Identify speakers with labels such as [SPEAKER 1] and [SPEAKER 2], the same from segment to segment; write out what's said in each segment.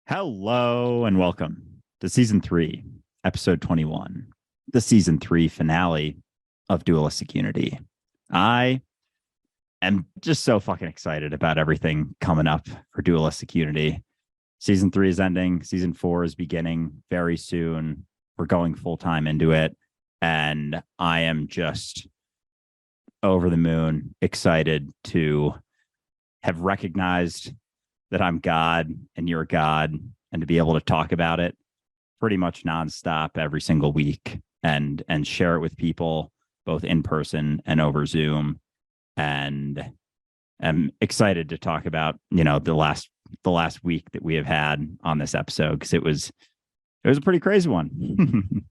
[SPEAKER 1] Hello and welcome to season 3, episode 21, the season 3 finale of Dualistic Unity. I am just so fucking excited about everything coming up for Dualistic Unity. Season 3 is ending, season 4 is beginning very soon. We're going full time into it, and I am just over the moon excited to have recognized that I'm God and you're God, and to be able to talk about it pretty much nonstop every single week and share it with people both in person and over Zoom. And I'm excited to talk about, the last week that we have had on this episode, because it was a pretty crazy one.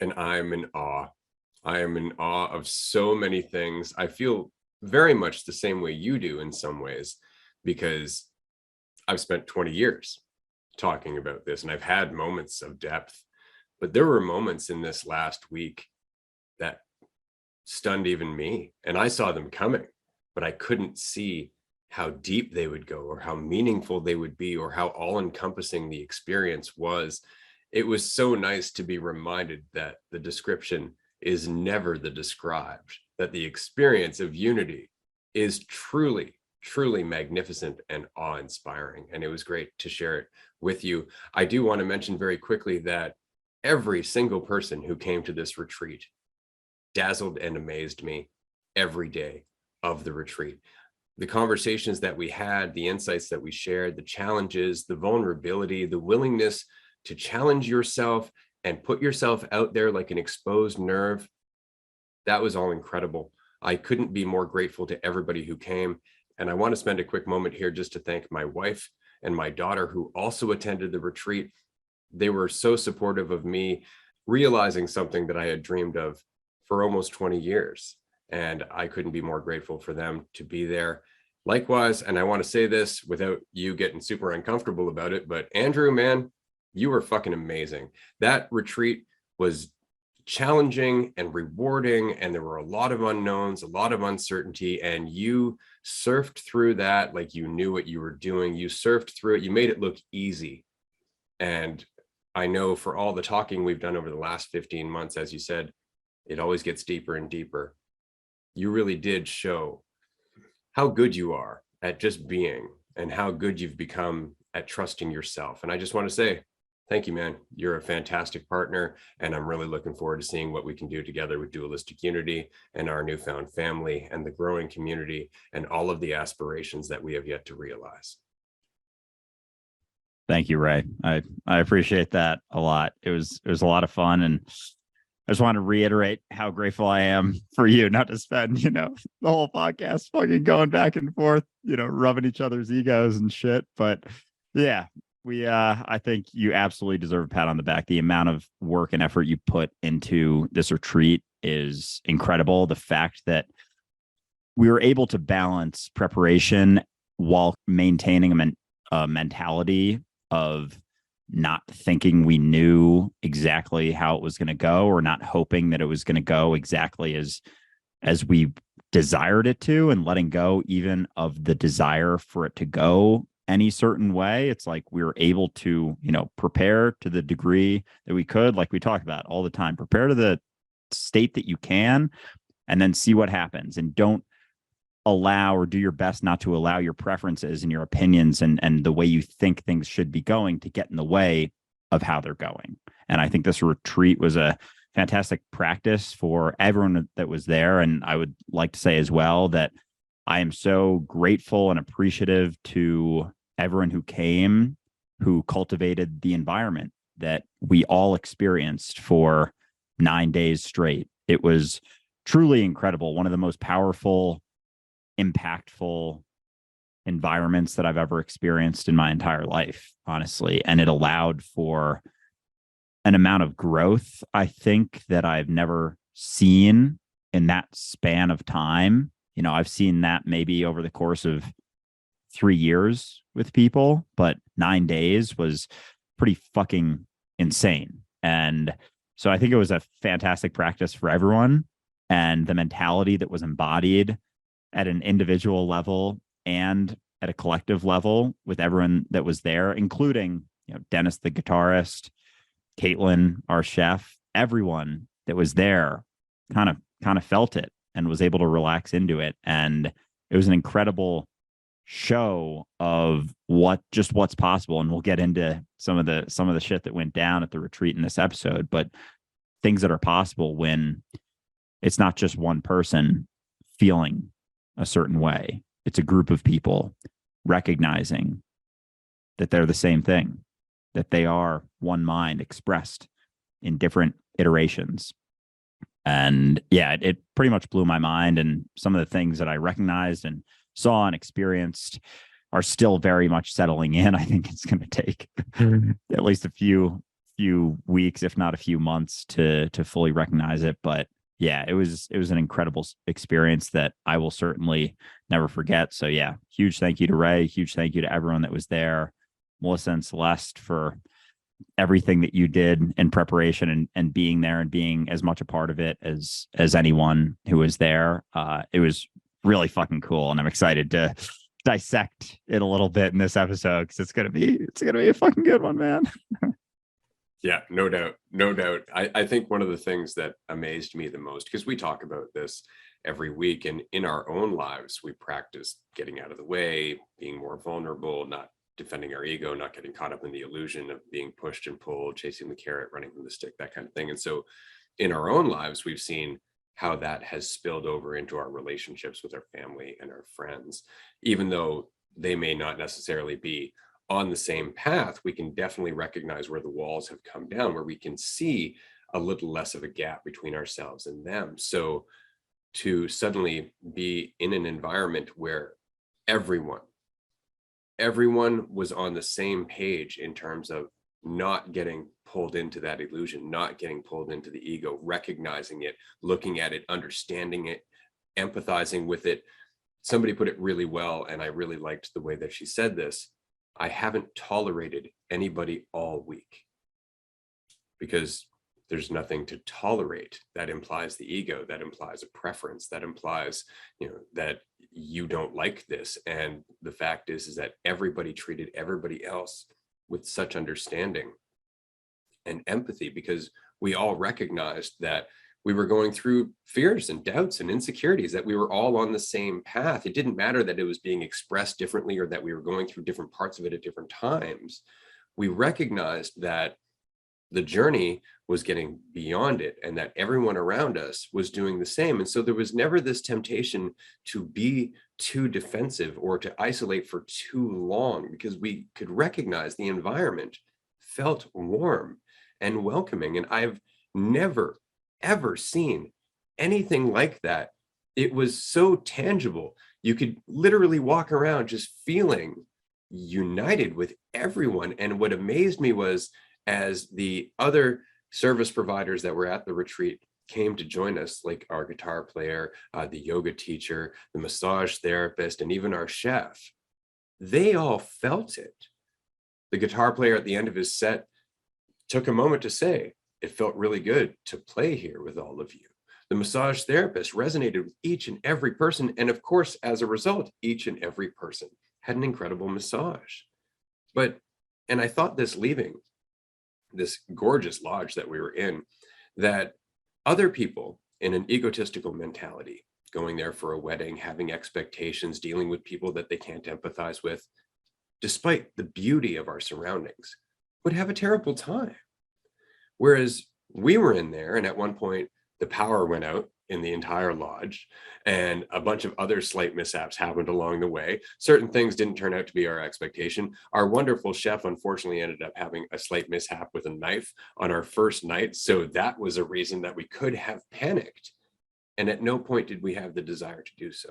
[SPEAKER 2] And I'm in awe. I am in awe of so many things. I feel very much the same way you do in some ways, because I've spent 20 years talking about this and I've had moments of depth, but there were moments in this last week that stunned even me, and I saw them coming, but I couldn't see how deep they would go or how meaningful they would be or how all-encompassing the experience was. It was so nice to be reminded that the description is never the described, that the experience of unity is truly magnificent and awe-inspiring, and it was great to share it with you. I do want to mention very quickly that every single person who came to this retreat dazzled and amazed me every day of the retreat. The conversations that we had, the insights that we shared, the challenges, the vulnerability, the willingness to challenge yourself and put yourself out there like an exposed nerve, that was all incredible. I couldn't be more grateful to everybody who came. And I want to spend a quick moment here just to thank my wife and my daughter, who also attended the retreat. They were so supportive of me realizing something that I had dreamed of for almost 20 years. And I couldn't be more grateful for them to be there. Likewise, and I want to say this without you getting super uncomfortable about it, but Andrew, man, you were fucking amazing. That retreat was challenging and rewarding, and there were a lot of unknowns, a lot of uncertainty, and you surfed through that like you knew what you were doing. You surfed through it, you made it look easy. And I know for all the talking we've done over the last 15 months, as you said, it always gets deeper and deeper. You really did show how good you are at just being and how good you've become at trusting yourself. And I just want to say thank you, man. You're a fantastic partner, and I'm really looking forward to seeing what we can do together with Dualistic Unity and our newfound family and the growing community and all of the aspirations that we have yet to realize.
[SPEAKER 1] Thank you, Ray. I appreciate that a lot. It was a lot of fun, and I just want to reiterate how grateful I am for you, not to spend, the whole podcast fucking going back and forth, rubbing each other's egos and shit. But yeah, I think you absolutely deserve a pat on the back. The amount of work and effort you put into this retreat is incredible. The fact that we were able to balance preparation while maintaining a mentality of not thinking we knew exactly how it was going to go, or not hoping that it was going to go exactly as we desired it to, and letting go even of the desire for it to go any certain way. It's like we were able to, prepare to the degree that we could, like we talk about all the time, prepare to the state that you can, and then see what happens. And don't allow, or do your best not to allow, your preferences and your opinions and the way you think things should be going to get in the way of how they're going. And I think this retreat was a fantastic practice for everyone that was there. And I would like to say as well that I am so grateful and appreciative to everyone who came, who cultivated the environment that we all experienced for 9 days straight. It was truly incredible. One of the most powerful, impactful environments that I've ever experienced in my entire life, honestly. And it allowed for an amount of growth, I think, that I've never seen in that span of time. I've seen that maybe over the course of 3 years with people, but 9 days was pretty fucking insane. And so I think it was a fantastic practice for everyone, and the mentality that was embodied at an individual level and at a collective level with everyone that was there, including, Dennis, the guitarist, Caitlin, our chef, everyone that was there kind of felt it and was able to relax into it. And it was an incredible show of what's possible. And we'll get into some of the shit that went down at the retreat in this episode, but things that are possible when it's not just one person feeling a certain way. It's a group of people recognizing that they're the same thing, that they are one mind expressed in different iterations. And yeah, it pretty much blew my mind. And some of the things that I recognized and saw and experienced are still very much settling in. I think it's going to take at least a few weeks, if not a few months, to fully recognize it. But yeah, it was an incredible experience that I will certainly never forget. So yeah, huge thank you to Ray, huge thank you to everyone that was there, Melissa and Celeste, for everything that you did in preparation and being there and being as much a part of it as anyone who was there. It was really fucking cool, and I'm excited to dissect it a little bit in this episode because it's gonna be a fucking good one, man.
[SPEAKER 2] Yeah, no doubt. I think one of the things that amazed me the most, because we talk about this every week, and in our own lives, we practice getting out of the way, being more vulnerable, not defending our ego, not getting caught up in the illusion of being pushed and pulled, chasing the carrot, running from the stick, that kind of thing. And so in our own lives, we've seen how that has spilled over into our relationships with our family and our friends. Even though they may not necessarily be on the same path, we can definitely recognize where the walls have come down, where we can see a little less of a gap between ourselves and them. So to suddenly be in an environment where everyone was on the same page in terms of not getting pulled into that illusion, not getting pulled into the ego, recognizing it, looking at it, understanding it, empathizing with it. Somebody put it really well, and I really liked the way that she said this. I haven't tolerated anybody all week, because there's nothing to tolerate. That implies the ego, that implies a preference, that implies, that you don't like this. And the fact is that everybody treated everybody else with such understanding and empathy, because we all recognized that we were going through fears and doubts and insecurities, that we were all on the same path. It didn't matter that it was being expressed differently or that we were going through different parts of it at different times. We recognized that the journey was getting beyond it, and that everyone around us was doing the same. And so there was never this temptation to be too defensive or to isolate for too long, because we could recognize the environment felt warm and welcoming. And I've never, ever seen anything like that. It was so tangible. You could literally walk around just feeling united with everyone. And what amazed me was, as the other service providers that were at the retreat came to join us, like our guitar player, the yoga teacher, the massage therapist, and even our chef, they all felt it. The guitar player at the end of his set took a moment to say, it felt really good to play here with all of you. The massage therapist resonated with each and every person. And of course, as a result, each and every person had an incredible massage. And I thought this leaving this gorgeous lodge that we were in, that other people in an egotistical mentality, going there for a wedding, having expectations, dealing with people that they can't empathize with, despite the beauty of our surroundings, would have a terrible time. Whereas we were in there, and at one point the power went out in the entire lodge, and a bunch of other slight mishaps happened along the way. Certain things didn't turn out to be our expectation. Our wonderful chef unfortunately ended up having a slight mishap with a knife on our first night, so that was a reason that we could have panicked. And at no point did we have the desire to do so.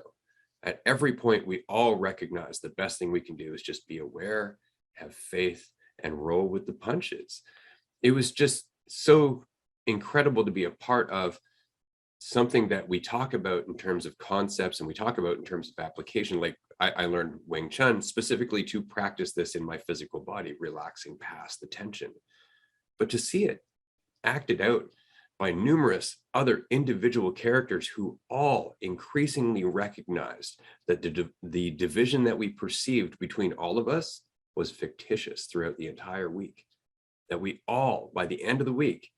[SPEAKER 2] At every point, we all recognize the best thing we can do is just be aware, have faith, and roll with the punches. It was just so incredible to be a part of something that we talk about in terms of concepts, and we talk about in terms of application. Like I learned Wing Chun specifically to practice this in my physical body, relaxing past the tension. But to see it acted out by numerous other individual characters who all increasingly recognized that the division that we perceived between all of us was fictitious throughout the entire week. That we all, by the end of the week,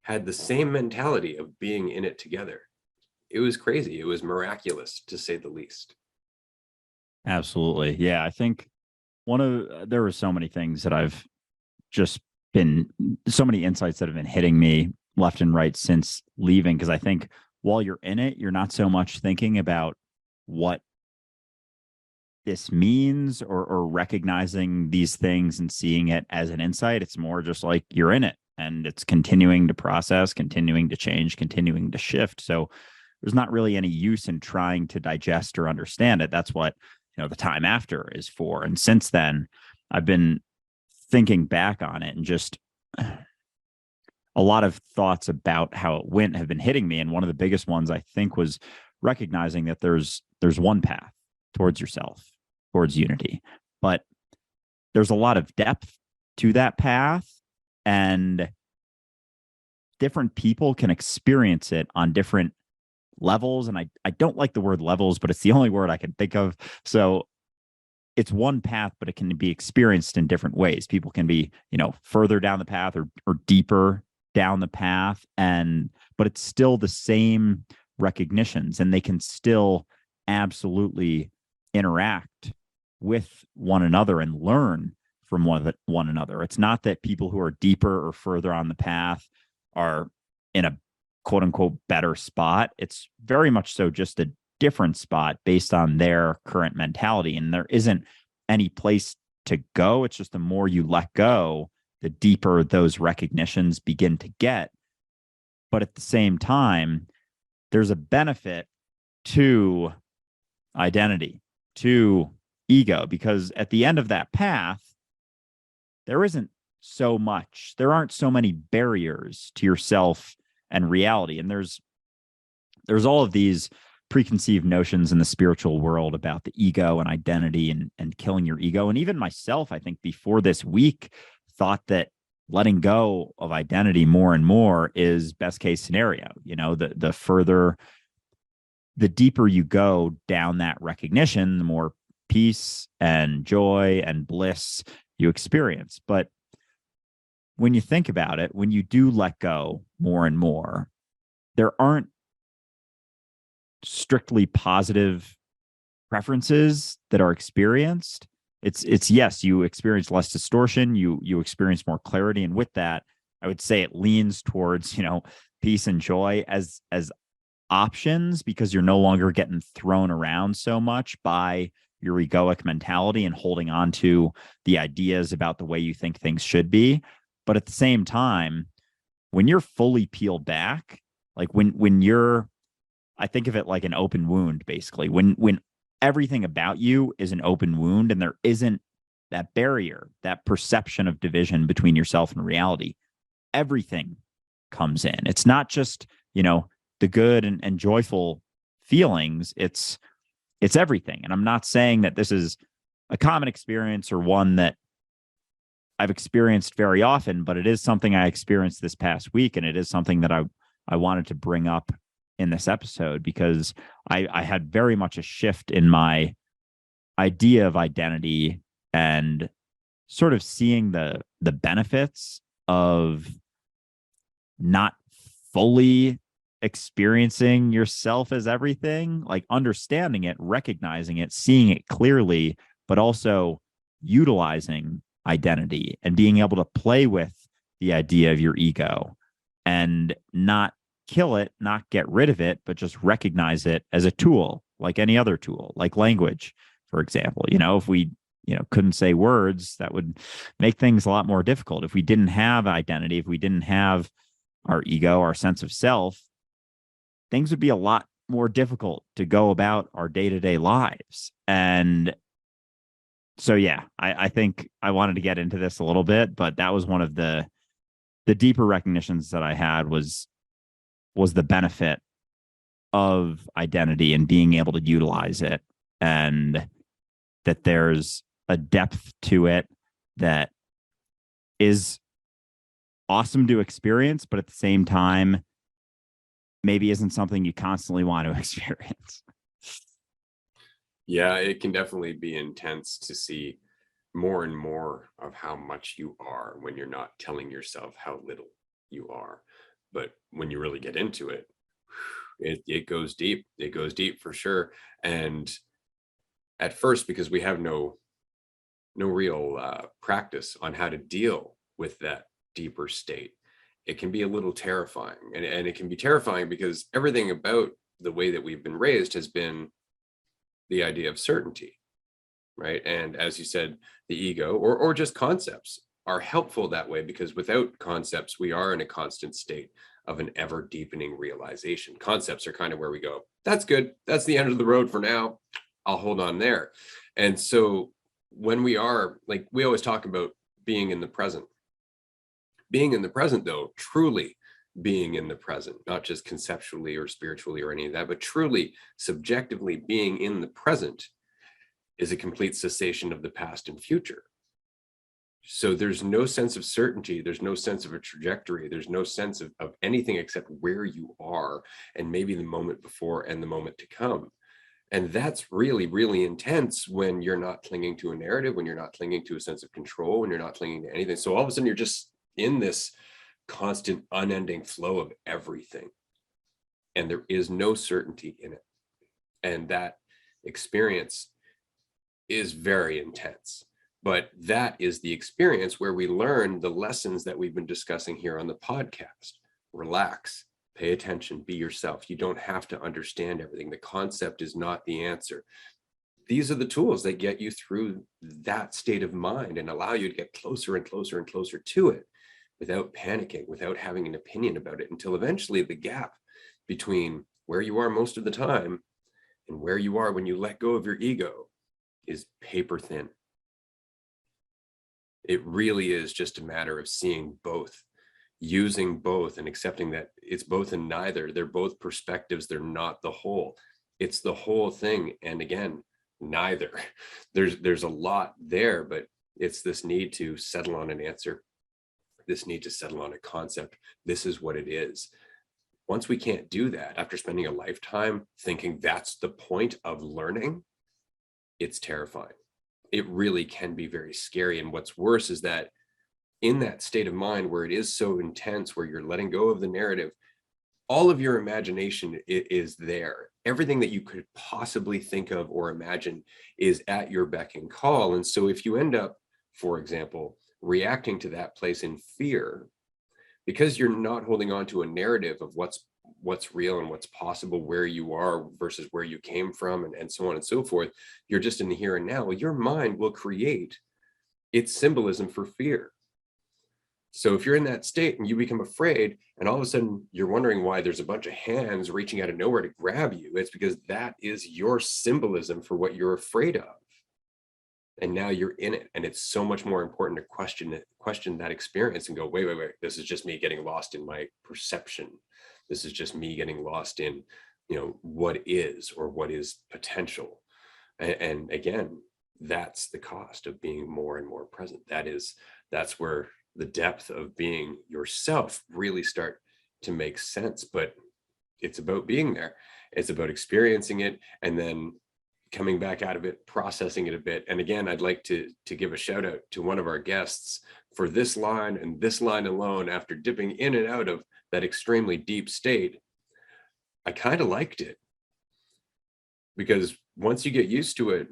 [SPEAKER 2] had the same mentality of being in it together. It was crazy. It was miraculous, to say the least.
[SPEAKER 1] Absolutely. Yeah. I think there were so many things that I've just been, so many insights that have been hitting me left and right since leaving. Cause I think while you're in it, you're not so much thinking about what this means or recognizing these things and seeing it as an insight. It's more just like you're in it and it's continuing to process, continuing to change, continuing to shift. So there's not really any use in trying to digest or understand it. That's what, the time after is for. And since then, I've been thinking back on it, and just a lot of thoughts about how it went have been hitting me. And one of the biggest ones, I think, was recognizing that there's one path towards yourself, towards unity, but there's a lot of depth to that path, and different people can experience it on different levels. And I don't like the word levels, but it's the only word I can think of. So it's one path, but it can be experienced in different ways. People can be, further down the path or deeper down the path, but it's still the same recognitions, and they can still absolutely interact with one another and learn from one another. It's not that people who are deeper or further on the path are in a quote unquote better spot. It's very much so just a different spot based on their current mentality. And there isn't any place to go. It's just the more you let go, the deeper those recognitions begin to get. But at the same time, there's a benefit to identity, to ego, because at the end of that path, there aren't so many barriers to yourself and reality. And there's all of these preconceived notions in the spiritual world about the ego and identity and killing your ego. And even myself, I think before this week, thought that letting go of identity more and more is best case scenario. The deeper you go down that recognition, the more peace and joy and bliss you experience. But when you think about it, when you do let go more and more, there aren't strictly positive preferences that are experienced. It's yes, you experience less distortion, you experience more clarity. And with that, I would say it leans towards, peace and joy as options, because you're no longer getting thrown around so much by your egoic mentality and holding on to the ideas about the way you think things should be. But at the same time, when you're fully peeled back, like when you're, I think of it like an open wound, basically. When everything about you is an open wound and there isn't that barrier, that perception of division between yourself and reality, everything comes in. It's not just, the good and joyful feelings. It's everything. And I'm not saying that this is a common experience or one that I've experienced very often, but it is something I experienced this past week. And it is something that I wanted to bring up in this episode, because I had very much a shift in my idea of identity and sort of seeing the benefits of not fully experiencing yourself as everything, like understanding it, recognizing it, seeing it clearly, but also utilizing identity and being able to play with the idea of your ego and not kill it, not get rid of it, but just recognize it as a tool, like any other tool, like language, for example. If we, couldn't say words, that would make things a lot more difficult. If we didn't have identity, if we didn't have our ego, our sense of self, things would be a lot more difficult to go about our day-to-day lives. And so, yeah, I think I wanted to get into this a little bit, but that was one of the deeper recognitions that I had was the benefit of identity and being able to utilize it, and that there's a depth to it that is awesome to experience, but at the same time, maybe isn't something you constantly want to experience.
[SPEAKER 2] Yeah, it can definitely be intense to see more and more of how much you are when you're not telling yourself how little you are. But when you really get into it, it goes deep. It goes deep for sure. And at first, because we have no real practice on how to deal with that deeper state, it can be a little terrifying. And it can be terrifying because everything about the way that we've been raised has been the idea of certainty, right? And as you said, the ego or just concepts are helpful that way, because without concepts, we are in a constant state of an ever deepening realization. Concepts are kind of where we go, that's good, that's the end of the road for now, I'll hold on there. And so when we are, like, we always talk about being in the present though, truly being in the present, not just conceptually or spiritually or any of that, but truly subjectively being in the present is a complete cessation of the past and future. So there's no sense of certainty, there's no sense of a trajectory, there's no sense of anything except where you are and maybe the moment before and the moment to come. And that's really, really intense when you're not clinging to a narrative, when you're not clinging to a sense of control, when you're not clinging to anything. So all of a sudden you're just in this constant unending flow of everything. And there is no certainty in it. And that experience is very intense. But that is the experience where we learn the lessons that we've been discussing here on the podcast. Relax, pay attention, be yourself. You don't have to understand everything. The concept is not the answer. These are the tools that get you through that state of mind and allow you to get closer and closer and closer to it without panicking, without having an opinion about it, until eventually the gap between where you are most of the time and where you are when you let go of your ego is paper thin. It really is just a matter of seeing both, using both, and accepting that it's both and neither. They're both perspectives. They're not the whole. It's the whole thing. And again, neither. There's a lot there, but it's this need to settle on an answer, this need to settle on a concept. This is what it is. Once we can't do that, after spending a lifetime thinking that's the point of learning, it's terrifying. It really can be very scary. And what's worse is that in that state of mind where it is so intense, where you're letting go of the narrative, all of your imagination is there. Everything that you could possibly think of or imagine is at your beck and call. And so if you end up, for example, reacting to that place in fear, because you're not holding on to a narrative of what's real and what's possible, where you are versus where you came from, and so on and so forth, you're just in the here and now. Well, your mind will create its symbolism for fear. So if you're in that state and you become afraid, and all of a sudden you're wondering why there's a bunch of hands reaching out of nowhere to grab you, it's because that is your symbolism for what you're afraid of. And now you're in it. And it's so much more important to question that experience and go, wait, this is just me getting lost in my perception. This is just me getting lost in, what is, or what is potential. And again, that's the cost of being more and more present. That's where the depth of being yourself really start to make sense. But it's about being there. It's about experiencing it and then coming back out of it, processing it a bit. And again, I'd like to give a shout out to one of our guests for this line and this line alone. After dipping in and out of that extremely deep state, I kind of liked it, because once you get used to it,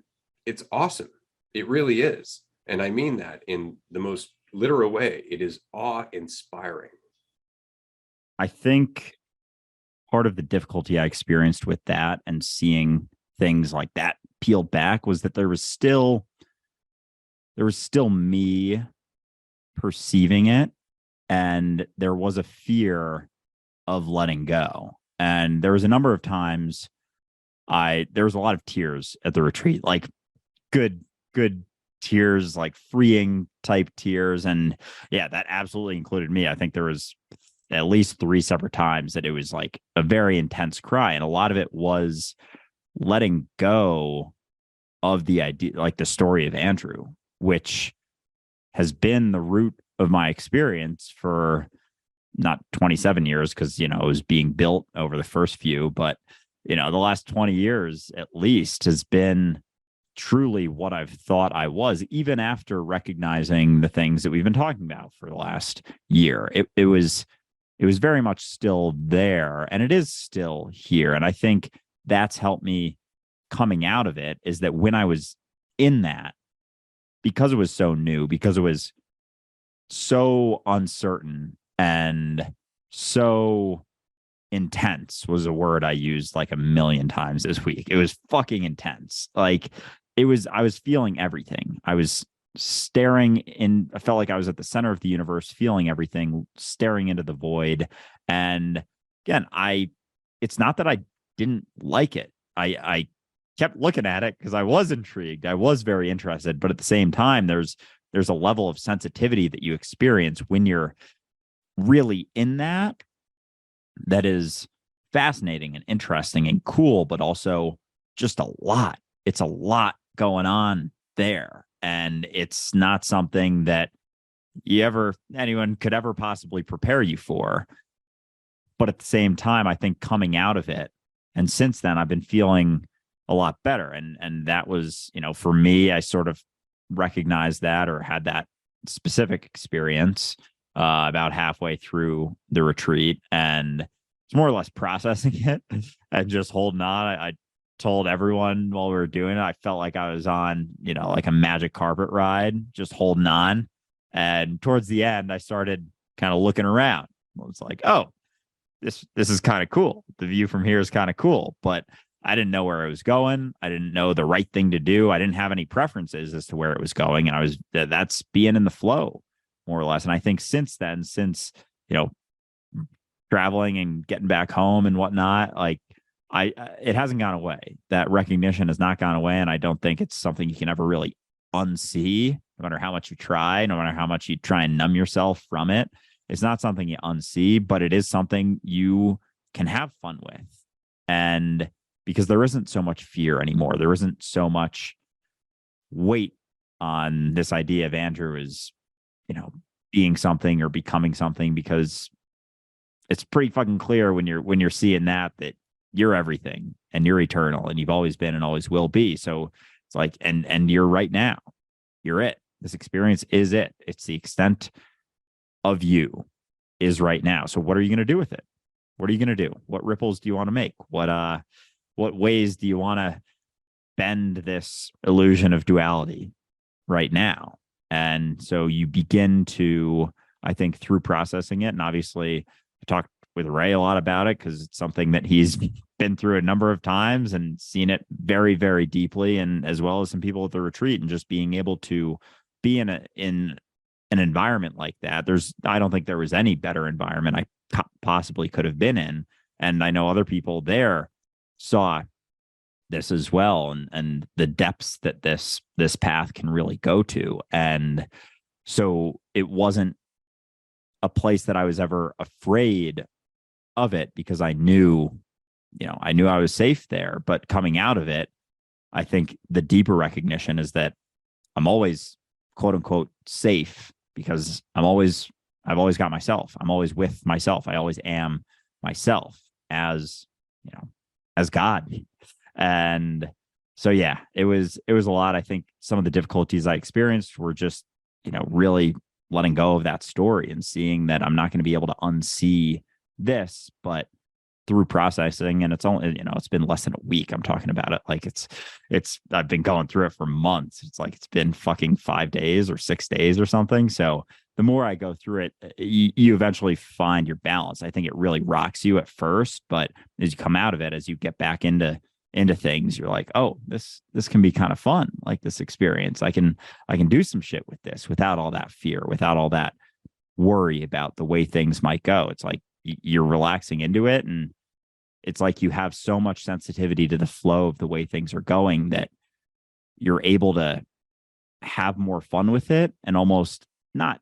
[SPEAKER 2] it's awesome. It really is. And I mean that in the most literal way. It is awe-inspiring.
[SPEAKER 1] I think part of the difficulty I experienced with that and seeing things like that peeled back was that there was still me perceiving it, and there was a fear of letting go. And there was a number of times there was a lot of tears at the retreat, like good tears, like freeing type tears. And yeah, that absolutely included me. I think there was at least 3 separate times that it was like a very intense cry. And a lot of it was letting go of the idea, like the story of Andrew, which has been the root of my experience for not 27 years, because, it was being built over the first few, but, the last 20 years at least has been truly what I've thought I was, even after recognizing the things that we've been talking about for the last year. It was very much still there, and it is still here. And I think that's helped me coming out of it, is that when I was in that, because it was so new, because it was so uncertain and so intense, was a word I used like a million times this week. It was fucking intense. Like I was feeling everything. I was staring in, I felt like I was at the center of the universe, feeling everything, staring into the void. And again, it's not that I didn't like it. I kept looking at it because I was intrigued. I was very interested, but at the same time, there's a level of sensitivity that you experience when you're really in that is fascinating and interesting and cool, but also just a lot. It's a lot going on there. And it's not something that anyone could ever possibly prepare you for. But at the same time, I think coming out of it, and since then, I've been feeling a lot better. And that was, for me, I sort of recognized that, or had that specific experience about halfway through the retreat, and it's more or less processing it and just holding on. I told everyone while we were doing it, I felt like I was on, like a magic carpet ride, just holding on. And towards the end, I started kind of looking around. I was like, oh, this is kind of cool. The view from here is kind of cool, but I didn't know where I was going. I didn't know the right thing to do. I didn't have any preferences as to where it was going. And that's being in the flow, more or less. And I think since then, traveling and getting back home and whatnot, like it hasn't gone away. That recognition has not gone away. And I don't think it's something you can ever really unsee, no matter how much you try, no matter how much you try and numb yourself from it. It's not something you unsee, but it is something you can have fun with. And because there isn't so much fear anymore, there isn't so much weight on this idea of Andrew as, being something or becoming something, because it's pretty fucking clear when you're seeing that you're everything and you're eternal and you've always been and always will be. So it's like, and you're right now, you're it. This experience is it. It's the extent of you is right now. So what are you going to do with it? What are you going to do? What ripples do you want to make? What ways do you want to bend this illusion of duality right now? And so you begin to, I think, through processing it, and obviously I talked with Ray a lot about it because it's something that he's been through a number of times and seen it very, very deeply, and as well as some people at the retreat, and just being able to be in an environment like that. I don't think there was any better environment I possibly could have been in. And I know other people there saw this as well, and the depths that this path can really go to. And so it wasn't a place that I was ever afraid of it, because I knew I was safe there. But coming out of it, I think the deeper recognition is that I'm always, quote unquote, safe, because I've always got myself. I'm always with myself. I always am myself as God. And so, yeah, it was a lot. I think some of the difficulties I experienced were just, really letting go of that story and seeing that I'm not going to be able to unsee this, but through processing. And it's only, it's been less than a week. I'm talking about it like I've been going through it for months. It's like it's been fucking 5 days or 6 days or something. So the more I go through it, you eventually find your balance. I think it really rocks you at first, but as you come out of it, as you get back into things, you're like, oh, this can be kind of fun. Like this experience, I can do some shit with this without all that fear, without all that worry about the way things might go. It's like you're relaxing into it, and it's like you have so much sensitivity to the flow of the way things are going that you're able to have more fun with it, and almost not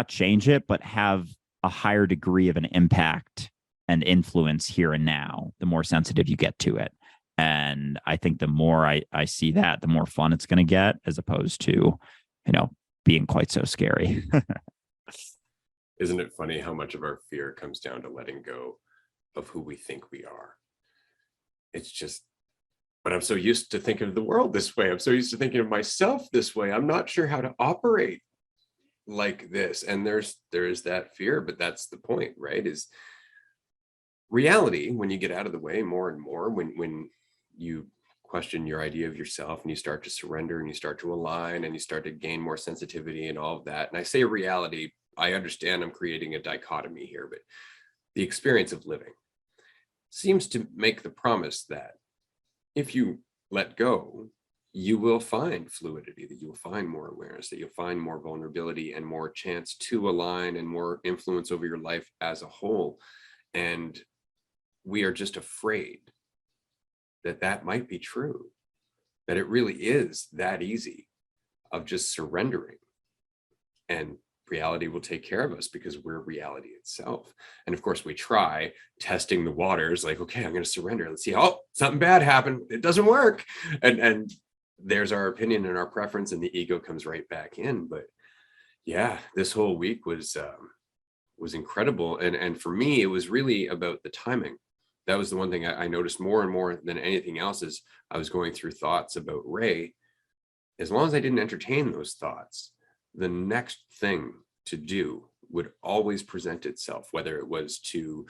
[SPEAKER 1] change it, but have a higher degree of an impact and influence here and now, the more sensitive you get to it. And I think the more I see that, the more fun it's going to get, as opposed to, being quite so scary.
[SPEAKER 2] Isn't it funny how much of our fear comes down to letting go of who we think we are? It's just, but I'm so used to thinking of the world this way. I'm so used to thinking of myself this way. I'm not sure how to operate like this. And there is that fear, but that's the point, right? Is reality, when you get out of the way more and more, when you question your idea of yourself and you start to surrender and you start to align and you start to gain more sensitivity and all of that. And I say reality, I understand I'm creating a dichotomy here, but the experience of living seems to make the promise that if you let go, you will find fluidity, that you'll find more awareness, that you'll find more vulnerability and more chance to align and more influence over your life as a whole. And we are just afraid that that might be true, that it really is that easy of just surrendering, and reality will take care of us because we're reality itself. And of course we try testing the waters, like, okay, I'm going to surrender, let's see. Oh, something bad happened, it doesn't work. And there's our opinion and our preference, and the ego comes right back in. But yeah, this whole week was incredible. And for me, it was really about the timing. That was the one thing I noticed more and more than anything else. Is I was going through thoughts about Ray. As long as I didn't entertain those thoughts, the next thing to do would always present itself, whether it was to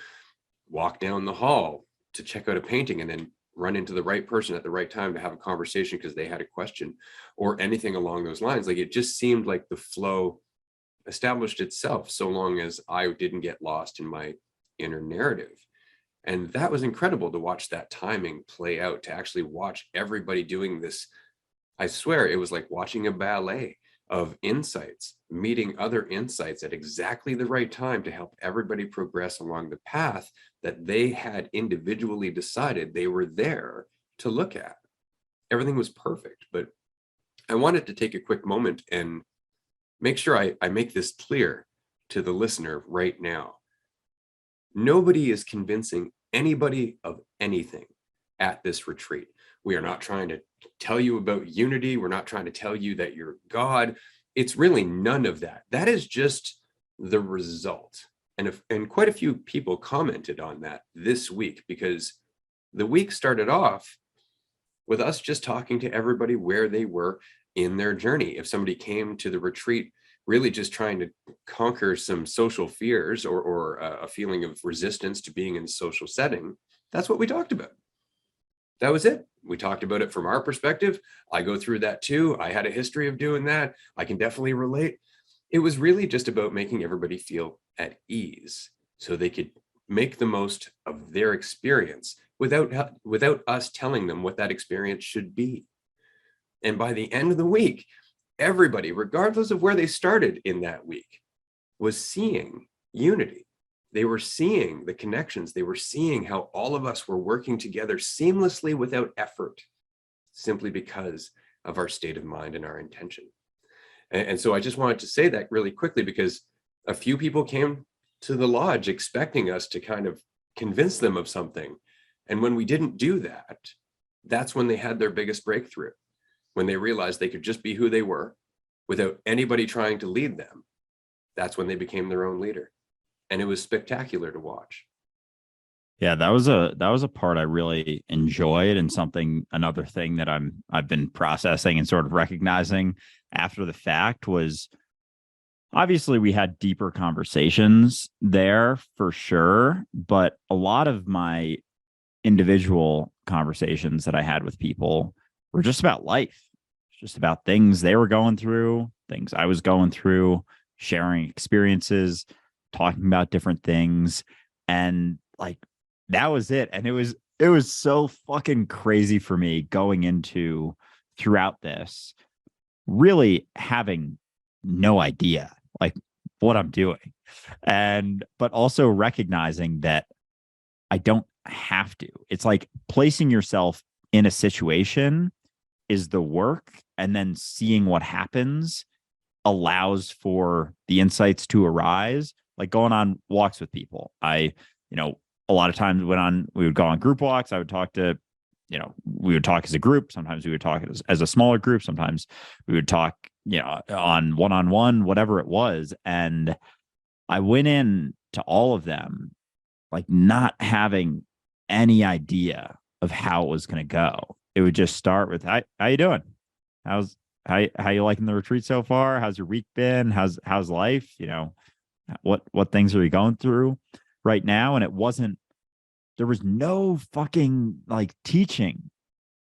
[SPEAKER 2] walk down the hall to check out a painting and then run into the right person at the right time to have a conversation because they had a question, or anything along those lines. Like, it just seemed like the flow established itself, so long as I didn't get lost in my inner narrative. And that was incredible to watch that timing play out, to actually watch everybody doing this. I swear it was like watching a ballet of insights, meeting other insights at exactly the right time to help everybody progress along the path that they had individually decided they were there to look at. Everything was perfect. But I wanted to take a quick moment and make sure I make this clear to the listener right now. Nobody is convincing anybody of anything at this retreat. We are not trying to tell you about unity. We're not trying to tell you that you're God. It's really none of that. That is just the result. And quite a few people commented on that this week, because the week started off with us just talking to everybody where they were in their journey. If somebody came to the retreat really just trying to conquer some social fears, or a feeling of resistance to being in a social setting, that's what we talked about. That was it. We talked about it from our perspective. I go through that too. I had a history of doing that. I can definitely relate. It was really just about making everybody feel at ease so they could make the most of their experience without us telling them what that experience should be. And by the end of the week, everybody, regardless of where they started in that week, was seeing unity. They were seeing the connections. They were seeing how all of us were working together seamlessly without effort, simply because of our state of mind and our intention. And so I just wanted to say that really quickly, because a few people came to the lodge expecting us to kind of convince them of something. And when we didn't do that, that's when they had their biggest breakthrough. When they realized they could just be who they were without anybody trying to lead them, that's when they became their own leader. And it was spectacular to watch.
[SPEAKER 1] Yeah, that was a part I really enjoyed, and another thing that I've been processing and sort of recognizing after the fact was, obviously we had deeper conversations there for sure, but a lot of my individual conversations that I had with people were just about life, just about things they were going through, things I was going through, sharing experiences, talking about different things. And like, that was it. And it was so fucking crazy for me going into throughout this, really having no idea like what I'm doing. But also recognizing that I don't have to. It's like placing yourself in a situation is the work, and then seeing what happens allows for the insights to arise. Like going on walks with people. A lot of times we would go on group walks, I would talk to, we would talk as a group. Sometimes we would talk as a smaller group. Sometimes we would talk, on one-on-one, whatever it was. And I went in to all of them, like not having any idea of how it was going to go. it would just start with, how you doing? How's how you liking the retreat so far? How's your week been? How's life? You know, what things are you going through right now? And it wasn't, there was no fucking like teaching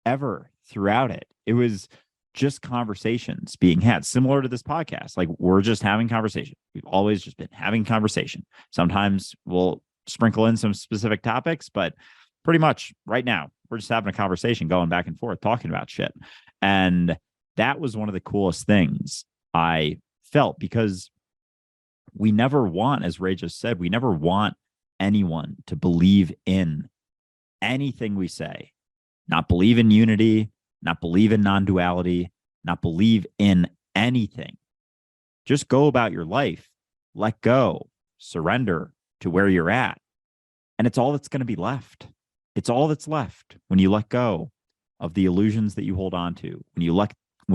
[SPEAKER 1] ever throughout it. It was just conversations being had, similar to this podcast. Like, we're just having conversation. We've always just been having conversation. Sometimes we'll sprinkle in some specific topics, but pretty much right now we're just having a conversation, going back and forth, talking about shit. And that was one of the coolest things I felt, because we never want, as Ray just said, we never want anyone to believe in anything we say, not believe in unity, not believe in non-duality, not believe in anything. Just go about your life, let go, surrender to where you're at. And it's all that's going to be left. It's all that's left when you let go of the illusions that you hold on to, when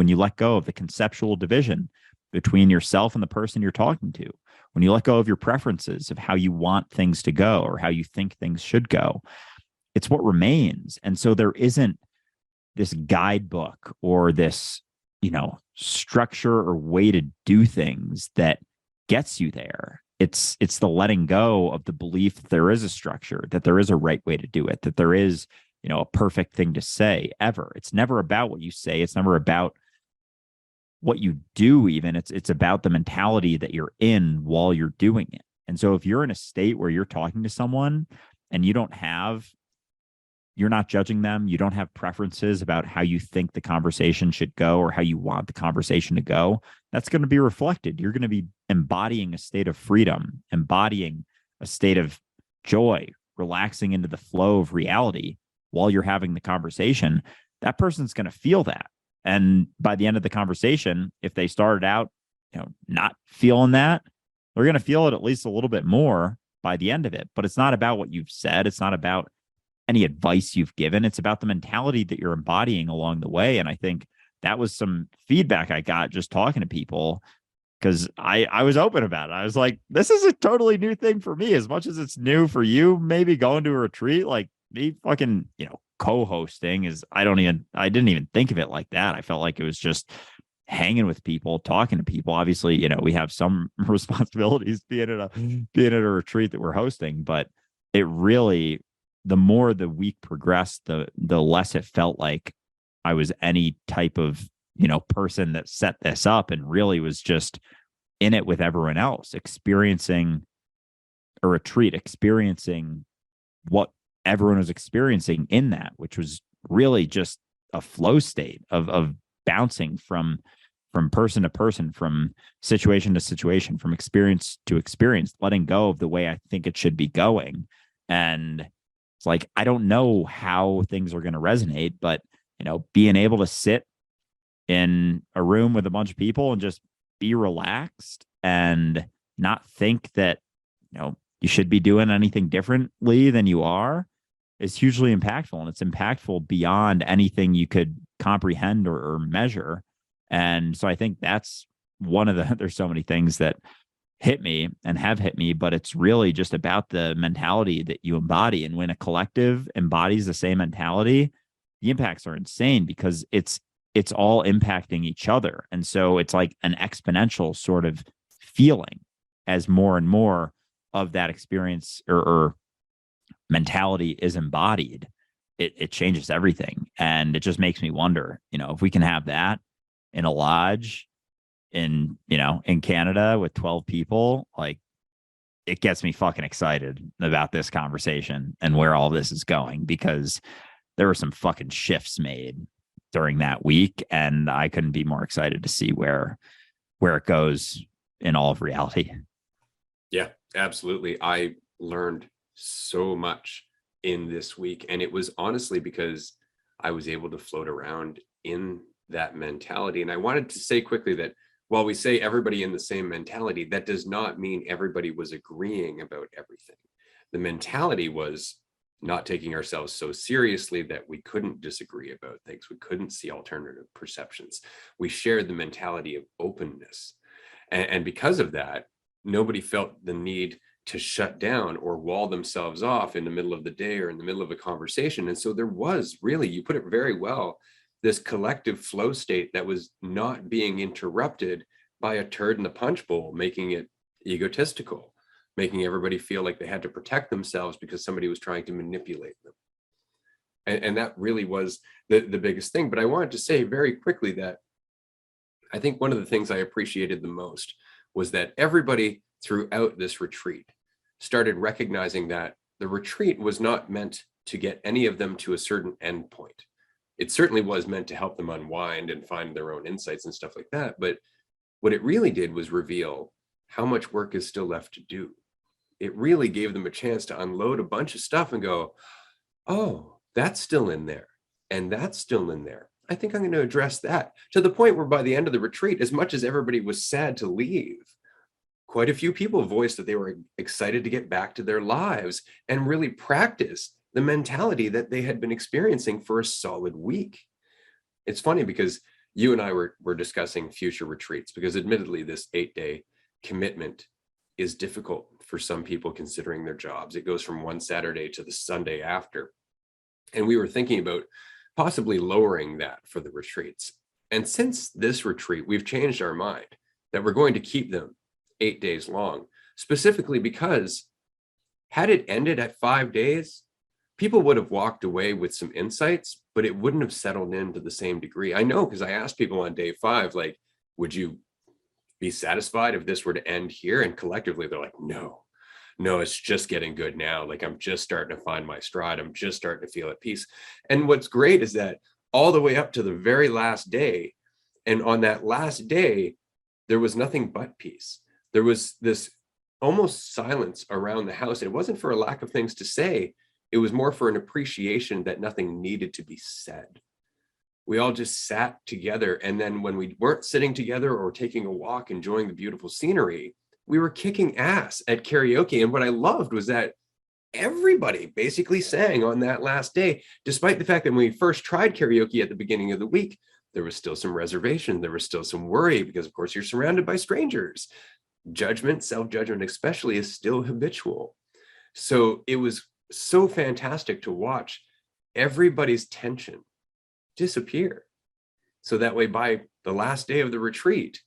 [SPEAKER 1] you let go of the conceptual division between yourself and the person you're talking to, when you let go of your preferences of how you want things to go or how you think things should go. It's what remains. And so there isn't this guidebook or this, structure or way to do things that gets you there. It's the letting go of the belief that there is a structure, that there is a right way to do it, that there is, a perfect thing to say ever. It's never about what you say. It's never about what you do even. It's about the mentality that you're in while you're doing it. And so if you're in a state where you're talking to someone and you're not judging them, you don't have preferences about how you think the conversation should go or how you want the conversation to go, that's going to be reflected. You're going to be embodying a state of freedom, embodying a state of joy, relaxing into the flow of reality while you're having the conversation. That person's going to feel that. And by the end of the conversation, if they started out, not feeling that, they're going to feel it at least a little bit more by the end of it. But it's not about what you've said. It's not about any advice you've given. It's about the mentality that you're embodying along the way. And I think that was some feedback I got just talking to people, because I was open about it. I was like, this is a totally new thing for me, as much as it's new for you, maybe going to a retreat. Like, me fucking, co-hosting is, I didn't even think of it like that. I felt like it was just hanging with people, talking to people. Obviously, we have some responsibilities being at a retreat that we're hosting, but it really, the more the week progressed, the less it felt like I was any type of, person that set this up, and really was just in it with everyone else, experiencing a retreat, experiencing what everyone was experiencing in that, which was really just a flow state of bouncing from person to person, from situation to situation, from experience to experience, letting go of the way I think it should be going. And it's like, I don't know how things are going to resonate, but, being able to sit in a room with a bunch of people and just be relaxed and not think that, you should be doing anything differently than you are, is hugely impactful. And it's impactful beyond anything you could comprehend or measure. And so I think that's one of the, there's so many things that hit me and have hit me, but it's really just about the mentality that you embody. And when a collective embodies the same mentality, the impacts are insane, because it's all impacting each other. And so it's like an exponential sort of feeling as more and more of that experience or mentality is embodied. It changes everything. And it just makes me wonder, if we can have that in a lodge in Canada with 12 people, like, it gets me fucking excited about this conversation and where all this is going, because there were some fucking shifts made during that week, and I couldn't be more excited to see where it goes in all of reality.
[SPEAKER 2] Yeah, absolutely. I learned so much in this week, and it was honestly because I was able to float around in that mentality. And I wanted to say quickly that while we say everybody in the same mentality, that does not mean everybody was agreeing about everything. The mentality was not taking ourselves so seriously that we couldn't disagree about things. We couldn't see alternative perceptions. We shared the mentality of openness. And because of that, nobody felt the need to shut down or wall themselves off in the middle of the day or in the middle of a conversation. And so there was really, you put it very well, this collective flow state that was not being interrupted by a turd in the punch bowl, making it egotistical, making everybody feel like they had to protect themselves because somebody was trying to manipulate them. And that really was the biggest thing. But I wanted to say very quickly that I think one of the things I appreciated the most was that everybody throughout this retreat started recognizing that the retreat was not meant to get any of them to a certain end point. It certainly was meant to help them unwind and find their own insights and stuff like that. But what it really did was reveal how much work is still left to do. It really gave them a chance to unload a bunch of stuff and go, oh, that's still in there. And that's still in there. I think I'm going to address that, to the point where by the end of the retreat, as much as everybody was sad to leave, quite a few people voiced that they were excited to get back to their lives and really practice the mentality that they had been experiencing for a solid week. It's funny because you and I were discussing future retreats, because admittedly, this 8-day commitment is difficult for some people considering their jobs. It goes from one Saturday to the Sunday after. And we were thinking about possibly lowering that for the retreats. And since this retreat, we've changed our mind that we're going to keep them 8 days long, specifically because had it ended at 5 days, people would have walked away with some insights, but it wouldn't have settled in to the same degree. I know, because I asked people on day 5, like, would you be satisfied if this were to end here? And collectively, they're like, no, it's just getting good now. Like, I'm just starting to find my stride. I'm just starting to feel at peace. And what's great is that all the way up to the very last day, and on that last day, there was nothing but peace. There was this almost silence around the house. It wasn't for a lack of things to say. It was more for an appreciation that nothing needed to be said. We all just sat together. And then when we weren't sitting together or taking a walk, enjoying the beautiful scenery, we were kicking ass at karaoke. And what I loved was that everybody basically sang on that last day, despite the fact that when we first tried karaoke at the beginning of the week, there was still some reservation. There was still some worry because, of course, you're surrounded by strangers. Judgment, self-judgment especially, is still habitual. So it was so fantastic to watch everybody's tension disappear. So that way, by the last day of the retreat,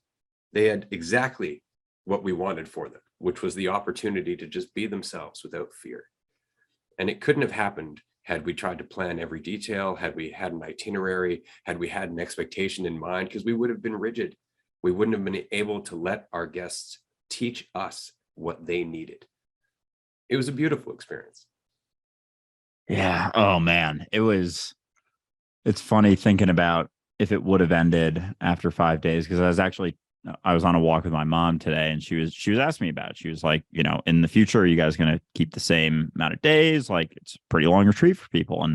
[SPEAKER 2] they had exactly what we wanted for them, which was the opportunity to just be themselves without fear. And it couldn't have happened had we tried to plan every detail, had we had an itinerary, had we had an expectation in mind, because we would have been rigid. We wouldn't have been able to let our guests teach us what they needed. It was a beautiful experience.
[SPEAKER 1] Yeah. Oh man. It's funny thinking about if it would have ended after 5 days, because I was on a walk with my mom today, and she was asking me about it. She was like, in the future, are you guys going to keep the same amount of days? Like, it's a pretty long retreat for people.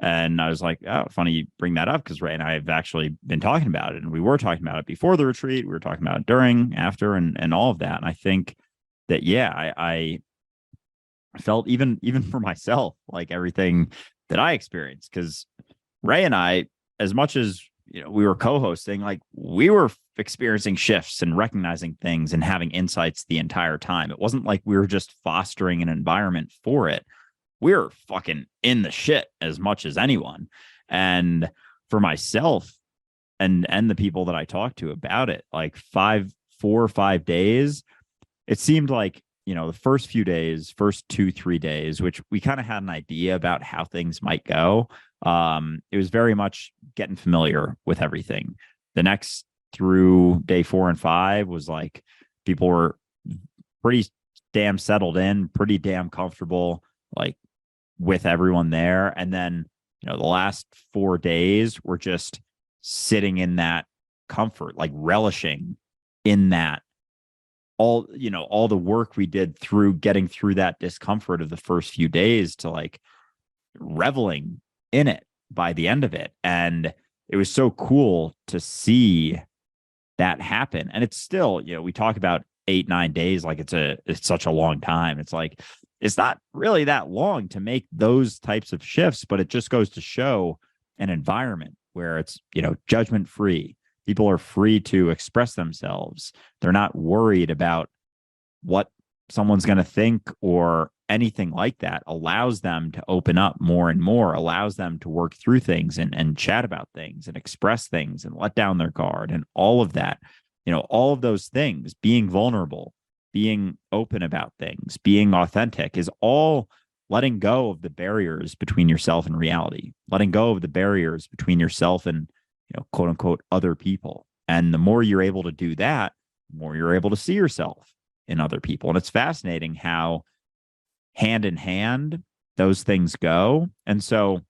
[SPEAKER 1] And I was like, oh, funny you bring that up, because Ray and I have actually been talking about it, and we were talking about it before the retreat. We were talking about it during, after, and all of that. And I think that, yeah, I felt even for myself, like everything that I experienced, because Ray and I, as much as we were co-hosting, like, we were experiencing shifts and recognizing things and having insights the entire time. It wasn't like we were just fostering an environment for it. We were fucking in the shit as much as anyone. And for myself and the people that I talked to about it, like 4 or 5 days, it seemed like, the first few days, first 2-3 days, which we kind of had an idea about how things might go. It was very much getting familiar with everything. The next through day 4 and 5 was like, people were pretty damn settled in, pretty damn comfortable, like, with everyone there. And then, the last 4 days were just sitting in that comfort, like relishing in that. All the work we did through getting through that discomfort of the first few days to like reveling in it by the end of it. And it was so cool to see that happen. And it's still, we talk about 8-9 days like it's such a long time. It's like, it's not really that long to make those types of shifts, but it just goes to show an environment where it's, judgment free. People are free to express themselves. They're not worried about what someone's going to think or anything like that, allows them to open up more and more, allows them to work through things and chat about things and express things and let down their guard and all of that. All of those things, being vulnerable, being open about things, being authentic, is all letting go of the barriers between yourself and reality, letting go of the barriers between yourself and, quote unquote, other people. And the more you're able to do that, the more you're able to see yourself in other people. And it's fascinating how hand in hand those things go. And so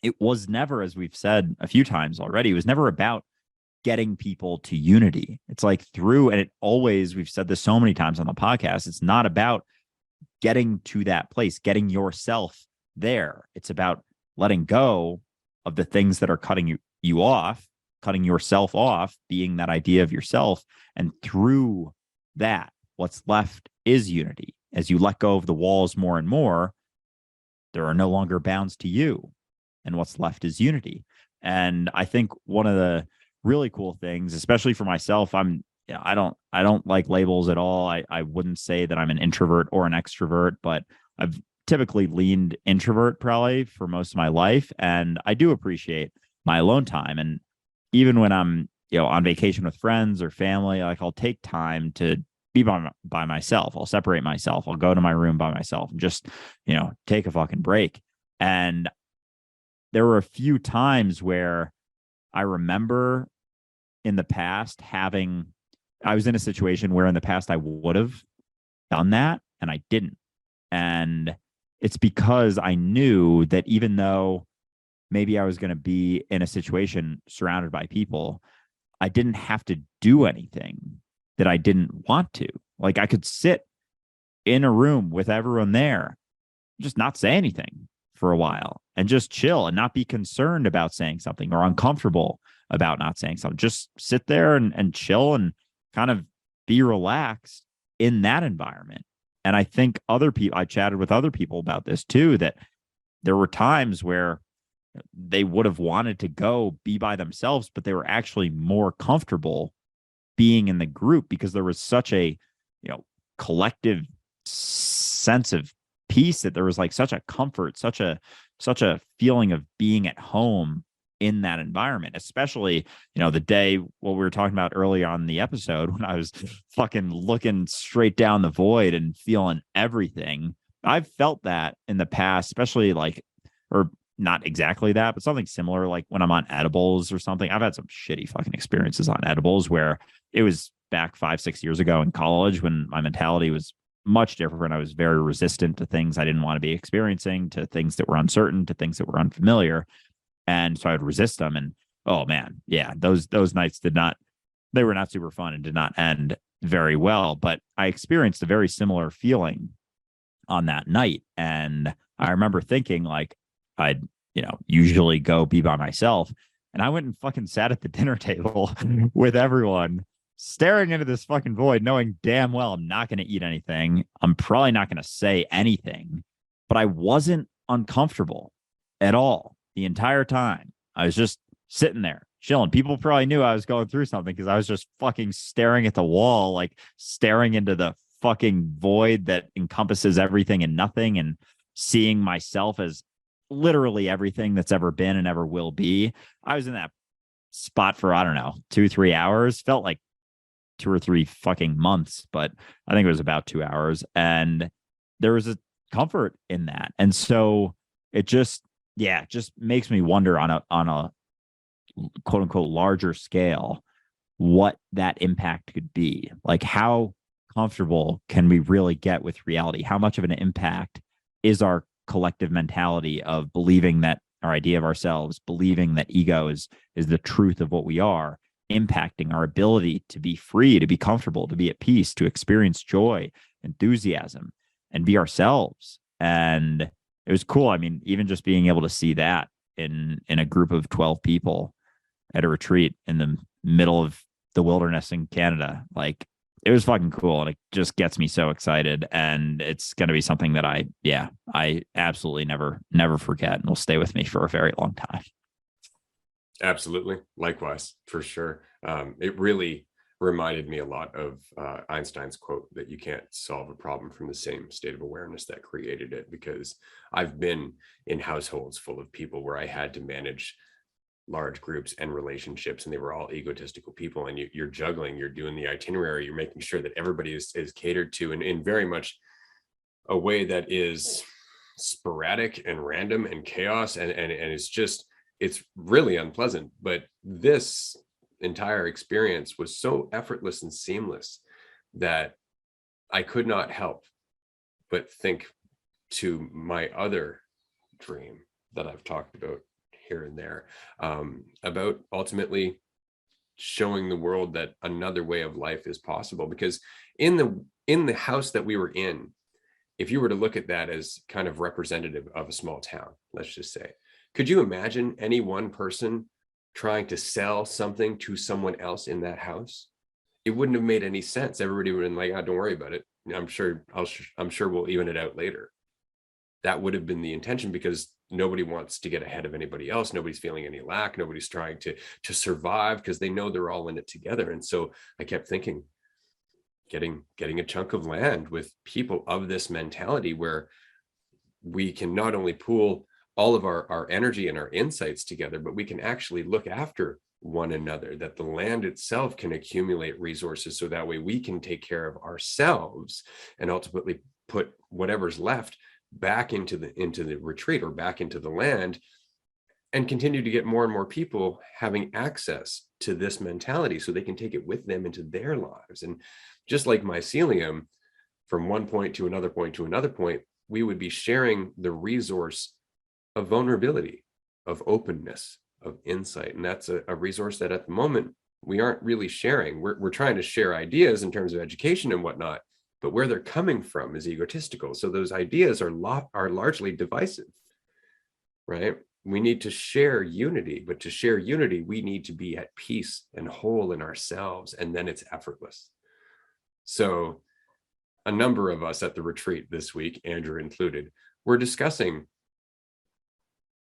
[SPEAKER 1] it was never, as we've said a few times already, it was never about getting people to unity. It's like and it always, we've said this so many times on the podcast, it's not about getting to that place, getting yourself there. It's about letting go of the things that are cutting you off, cutting yourself off, being that idea of yourself. And through that, what's left is unity. As you let go of the walls more and more, there are no longer bounds to you. And what's left is unity. And I think one of the really cool things, especially for myself, I don't like labels at all. I wouldn't say that I'm an introvert or an extrovert, but I've typically leaned introvert probably for most of my life. And I do appreciate my alone time. And even when I'm, on vacation with friends or family, like I'll take time to be by myself. I'll separate myself. I'll go to my room by myself and just, take a fucking break. And there were a few times where I remember in the past I was in a situation where in the past I would have done that and I didn't. And it's because I knew that even though maybe I was going to be in a situation surrounded by people, I didn't have to do anything that I didn't want to. Like I could sit in a room with everyone there, just not say anything for a while and just chill and not be concerned about saying something or uncomfortable about not saying something. Just sit there and chill and kind of be relaxed in that environment. And I think I chatted with other people about this too, that there were times where they would have wanted to go be by themselves, but they were actually more comfortable being in the group because there was such a, collective sense of peace, that there was like such a comfort, such a feeling of being at home in that environment, especially, the day what we were talking about earlier on in the episode when I was fucking looking straight down the void and feeling everything. I've felt that in the past, especially or not exactly that, but something similar, like when I'm on edibles or something. I've had some shitty fucking experiences on edibles where it was back 5-6 years ago in college when my mentality was much different. I was very resistant to things I didn't want to be experiencing, to things that were uncertain, to things that were unfamiliar. And so I would resist them. And oh man, yeah, those nights they were not super fun and did not end very well. But I experienced a very similar feeling on that night. And I remember thinking like I'd, usually go be by myself. And I went and fucking sat at the dinner table with everyone, staring into this fucking void, knowing damn well I'm not going to eat anything. I'm probably not going to say anything, but I wasn't uncomfortable at all the entire time. I was just sitting there chilling. People probably knew I was going through something because I was just fucking staring at the wall, like staring into the fucking void that encompasses everything and nothing, and seeing myself as literally everything that's ever been and ever will be. I was in that spot for, I don't know, 2-3 hours. Felt like 2 or 3 fucking months, but I think it was about 2 hours. And there was a comfort in that. And so it just makes me wonder on a quote unquote larger scale, what that impact could be. Like, how comfortable can we really get with reality? How much of an impact is our collective mentality of believing that our idea of ourselves, believing that ego is the truth of what we are, impacting our ability to be free, to be comfortable, to be at peace, to experience joy, enthusiasm, and be ourselves? And it was cool. I mean, even just being able to see that in a group of 12 people at a retreat in the middle of the wilderness in Canada, like, it was fucking cool. And it just gets me so excited. And it's going to be something that I absolutely never forget, and will stay with me for a very long time.
[SPEAKER 2] Absolutely. Likewise, for sure. It really, reminded me a lot of Einstein's quote that you can't solve a problem from the same state of awareness that created it, because I've been in households full of people where I had to manage large groups and relationships, and they were all egotistical people, and you're juggling, you're doing the itinerary, you're making sure that everybody is catered to, and in very much a way that is sporadic and random and chaos, and it's really unpleasant. But this entire experience was so effortless and seamless that I could not help but think to my other dream that I've talked about here and there, about ultimately showing the world that another way of life is possible. Because in the house that we were in, if you were to look at that as kind of representative of a small town, let's just say, could you imagine any one person trying to sell something to someone else in that house? It wouldn't have made any sense. Everybody would have been like, oh, don't worry about it. I'm sure we'll even it out later. That would have been the intention, because nobody wants to get ahead of anybody else. Nobody's feeling any lack. Nobody's trying to survive, because they know they're all in it together. And so I kept thinking, getting a chunk of land with people of this mentality, where we can not only pool all of our energy and our insights together, but we can actually look after one another, that the land itself can accumulate resources, so that way we can take care of ourselves and ultimately put whatever's left back into the retreat, or back into the land, and continue to get more and more people having access to this mentality, so they can take it with them into their lives. And just like mycelium, from one point to another point to another point, we would be sharing the resource of vulnerability, of openness, of insight. And that's a resource that at the moment we aren't really sharing. We're trying to share ideas in terms of education and whatnot, but where they're coming from is egotistical. So those ideas are largely divisive, right? We need to share unity, but to share unity, we need to be at peace and whole in ourselves, and then it's effortless. So a number of us at the retreat this week, Andrew included, were discussing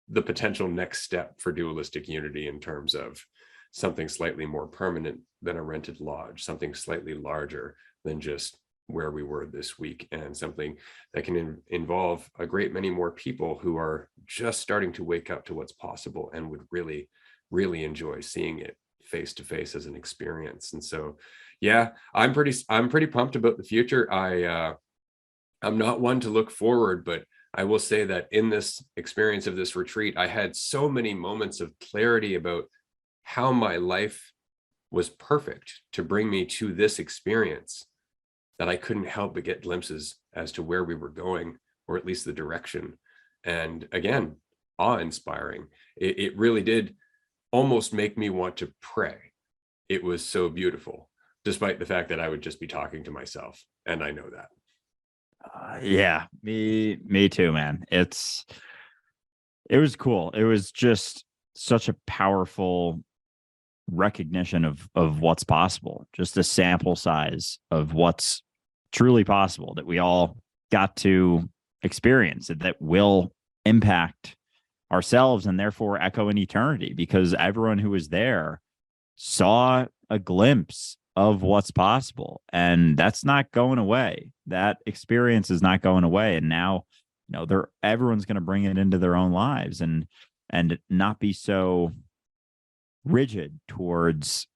[SPEAKER 2] the potential next step for dualistic unity in terms of something slightly more permanent than a rented lodge, something slightly larger than just where we were this week, and something that can involve a great many more people who are just starting to wake up to what's possible and would really, really enjoy seeing it face to face as an experience. And so, yeah, I'm pretty pumped about the future. I'm not one to look forward, but I will say that in this experience of this retreat, I had so many moments of clarity about how my life was perfect to bring me to this experience, that I couldn't help but get glimpses as to where we were going, or at least the direction. And again, awe-inspiring. It really did almost make me want to pray. It was so beautiful, despite the fact that I would just be talking to myself. And I know that.
[SPEAKER 1] Yeah, me too, man. It was cool. It was just such a powerful recognition of what's possible, just a sample size of what's truly possible that we all got to experience, that will impact ourselves and therefore echo in eternity, because everyone who was there saw a glimpse of what's possible, and that's not going away. That experience is not going away. And now, everyone's going to bring it into their own lives, and not be so rigid towards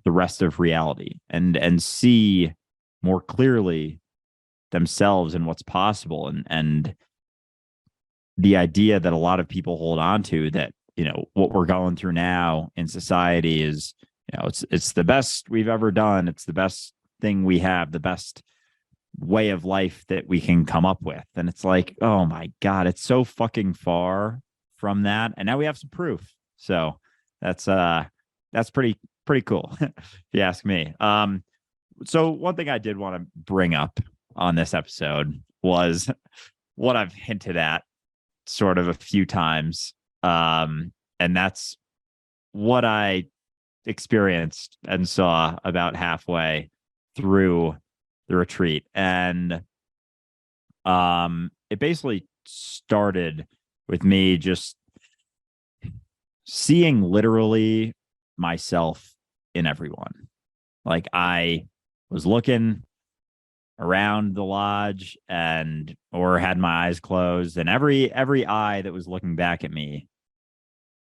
[SPEAKER 1] the rest of reality, and see more clearly themselves and what's possible. And the idea that a lot of people hold on to, that what we're going through now in society is, it's the best we've ever done, it's the best thing we have, the best way of life that we can come up with. And it's like, oh my God, it's so fucking far from that. And now we have some proof. So that's pretty cool, if you ask me. So one thing I did want to bring up on this episode was what I've hinted at sort of a few times. And that's what I experienced and saw about halfway through the retreat. And it basically started with me just seeing literally myself in everyone. Like I was looking around the lodge and or had my eyes closed, and every eye that was looking back at me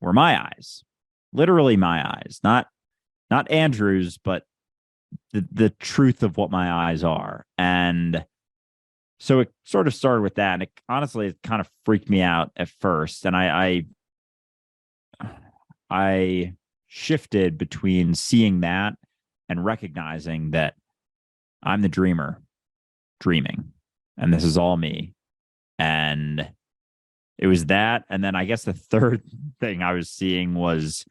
[SPEAKER 1] were my eyes. Literally my eyes. Not Andrew's, but the truth of what my eyes are. And so it sort of started with that. And it kind of freaked me out at first. And I shifted between seeing that and recognizing that I'm the dreamer dreaming, and this is all me. And it was that. And then I guess the third thing I was seeing was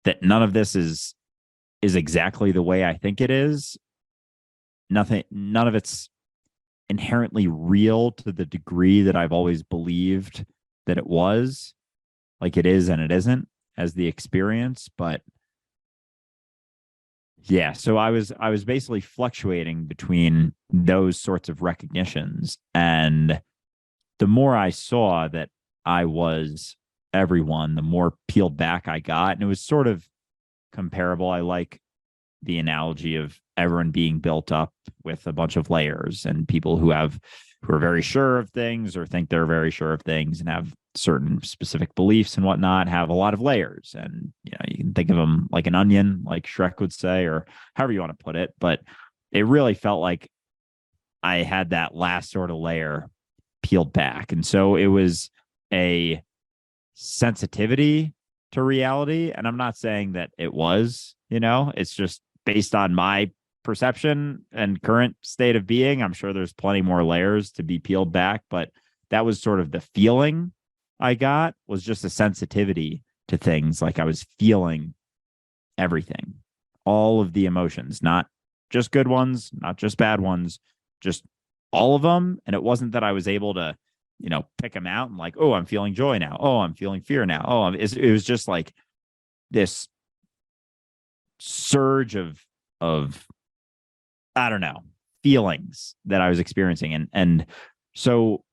[SPEAKER 1] that none of this is exactly the way I think it is. None of it's inherently real to the degree that I've always believed that it was. Like it is and it isn't as the experience. But yeah, so I was basically fluctuating between those sorts of recognitions. And the more I saw that I was everyone, the more peeled back I got. And it was sort of comparable. I like the analogy of everyone being built up with a bunch of layers, and people who are very sure of things or think they're very sure of things and have certain specific beliefs and whatnot have a lot of layers. And you can think of them like an onion, like Shrek would say, or however you want to put it. But it really felt like I had that last sort of layer peeled back. And so it was a sensitivity to reality. And I'm not saying that it was, it's just based on my perception and current state of being. I'm sure there's plenty more layers to be peeled back, but that was sort of the feeling I got, was just a sensitivity to things. Like I was feeling everything, all of the emotions, not just good ones, not just bad ones, just all of them. And it wasn't that I was able to, pick them out and like, oh, I'm feeling joy now. Oh, I'm feeling fear now. Oh, it was just like this surge of I don't know, feelings that I was experiencing. And so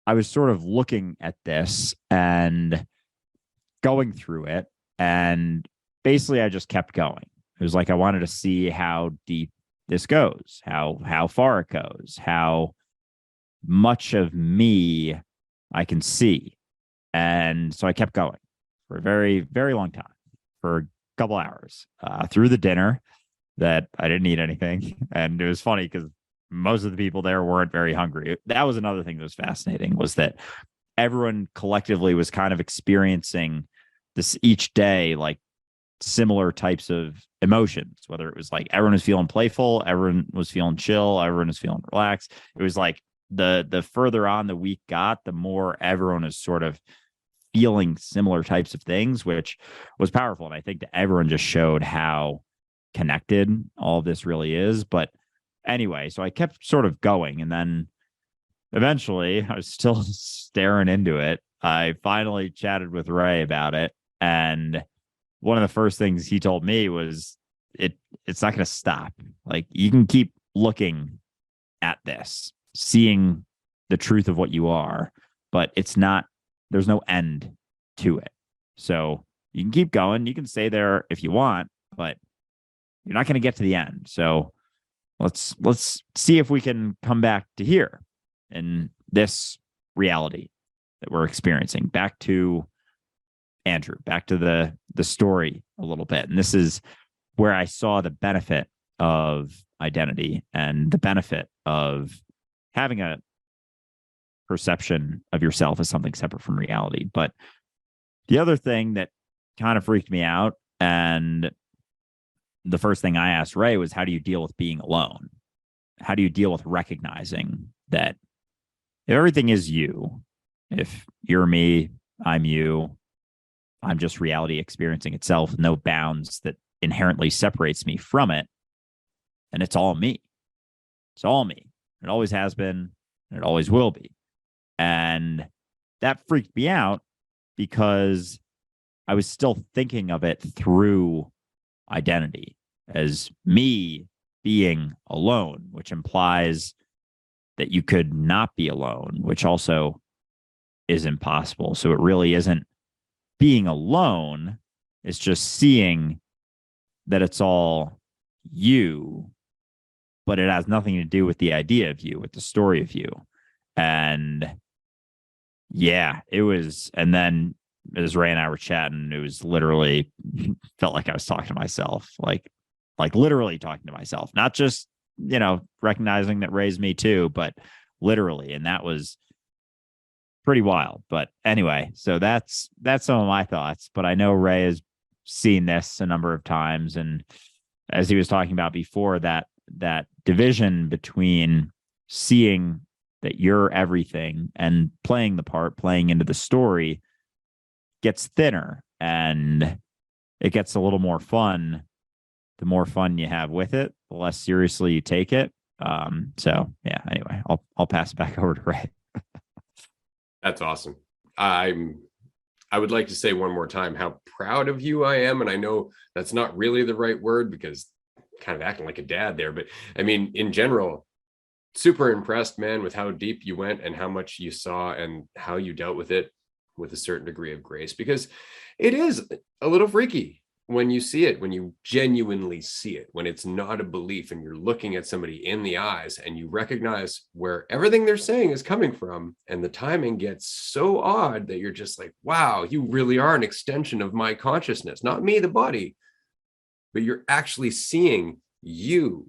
[SPEAKER 1] I was sort of looking at this and going through it. And basically I just kept going. It was like I wanted to see how deep this goes, how far it goes, how much of me I can see. And so I kept going for a very, very long time, for a couple hours, through the dinner that I didn't eat anything. And it was funny because most of the people there weren't very hungry. That was another thing that was fascinating, was that everyone collectively was kind of experiencing this each day, like similar types of emotions, whether it was like everyone was feeling playful, everyone was feeling chill, everyone was feeling relaxed. It was like the further on the week got, the more everyone is sort of feeling similar types of things, which was powerful. And I think that everyone just showed how connected all of this really is. But anyway, so I kept sort of going. And then eventually I was still staring into it. I finally chatted with Ray about it. And one of the first things he told me was it's not going to stop. Like you can keep looking at this, seeing the truth of what you are, but there's no end to it. So you can keep going. You can stay there if you want, but you're not going to get to the end. So let's see if we can come back to here in this reality that we're experiencing, back to Andrew, back to the story a little bit. And this is where I saw the benefit of identity and the benefit of having a perception of yourself as something separate from reality. But the other thing that kind of freaked me out, and the first thing I asked Ray, was how do you deal with being alone? How do you deal with recognizing that if everything is you, if you're me, I'm you, I'm just reality experiencing itself, no bounds that inherently separates me from it, and it's all me. It's all me. It always has been, and it always will be. And that freaked me out because I was still thinking of it through identity as me being alone, which implies that you could not be alone, which also is impossible. So it really isn't being alone. It's just seeing that it's all you, but it has nothing to do with the idea of you, with the story of you. And yeah, it was. And then as Ray and I were chatting, it was literally felt like I was talking to myself, like literally talking to myself, not just, recognizing that Ray's me too, but literally. And that was pretty wild. But anyway, so that's some of my thoughts. But I know Ray has seen this a number of times, and as he was talking about before, that division between seeing that you're everything and playing the part, playing into the story, gets thinner, and it gets a little more fun. The more fun you have with it, the less seriously you take it. So yeah, anyway, I'll pass it back over to Ray.
[SPEAKER 2] That's awesome. I would like to say one more time how proud of you I am. And I know that's not really the right word because kind of acting like a dad there, but I mean, in general, super impressed, man, with how deep you went and how much you saw and how you dealt with it with a certain degree of grace, because it is a little freaky when you see it, when you genuinely see it, when it's not a belief and you're looking at somebody in the eyes and you recognize where everything they're saying is coming from. And the timing gets so odd that you're just like, wow, you really are an extension of my consciousness, not me, the body, but you're actually seeing you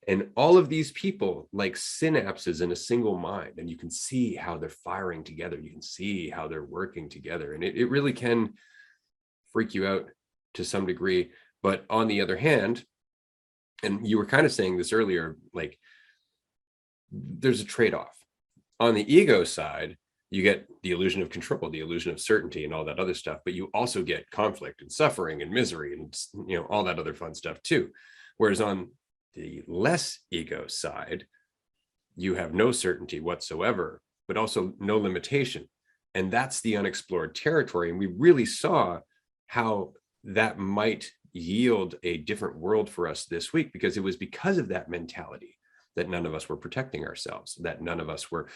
[SPEAKER 2] and all of these people like synapses in a single mind. And you can see how they're firing together. You can see how they're working together. And it really can freak you out to some degree. But on the other hand, and you were kind of saying this earlier, like there's a trade-off. On the ego side, you get the illusion of control, the illusion of certainty and all that other stuff, but you also get conflict and suffering and misery and all that other fun stuff too. Whereas on the less ego side, you have no certainty whatsoever, but also no limitation. And that's the unexplored territory. And we really saw how that might yield a different world for us this week, because it was because of that mentality that none of us were protecting ourselves, that none of us were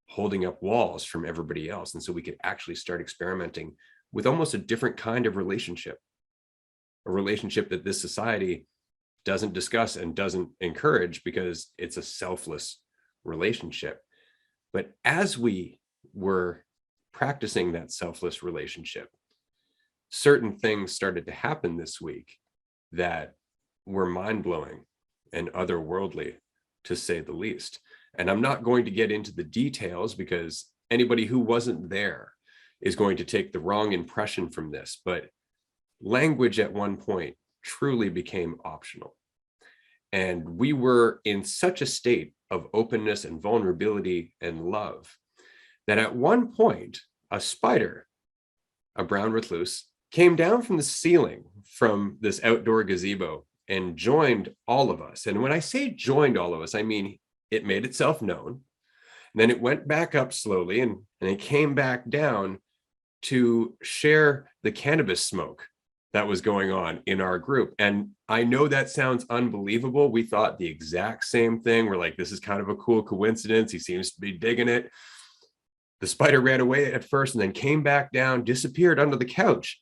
[SPEAKER 2] holding up walls from everybody else. And so we could actually start experimenting with almost a different kind of relationship, a relationship that this society doesn't discuss and doesn't encourage because it's a selfless relationship. But as we were practicing that selfless relationship, certain things started to happen this week that were mind-blowing and otherworldly, to say the least. And I'm not going to get into the details because anybody who wasn't there is going to take the wrong impression from this. But language at one point truly became optional. And we were in such a state of openness and vulnerability and love that at one point, a spider, a brown recluse, came down from the ceiling from this outdoor gazebo and joined all of us. And when I say joined all of us, I mean it made itself known. And then it went back up slowly and it came back down to share the cannabis smoke that was going on in our group. And I know that sounds unbelievable. We thought the exact same thing. We're like, this is kind of a cool coincidence. He seems to be digging it. The spider ran away at first and then came back down, disappeared under the couch.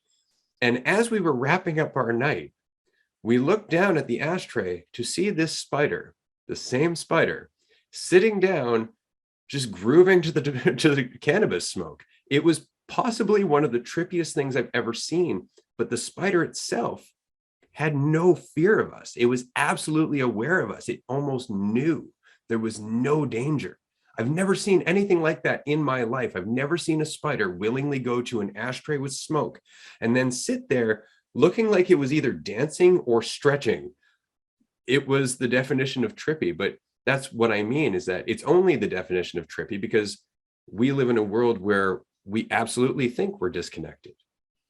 [SPEAKER 2] And as we were wrapping up our night, we looked down at the ashtray to see this spider, the same spider, sitting down, just grooving to the cannabis smoke. It was possibly one of the trippiest things I've ever seen, but the spider itself had no fear of us. It was absolutely aware of us. It almost knew there was no danger. I've never seen anything like that in my life. I've never seen a spider willingly go to an ashtray with smoke and then sit there looking like it was either dancing or stretching. It was the definition of trippy, but that's what I mean, is that it's only the definition of trippy because we live in a world where we absolutely think we're disconnected,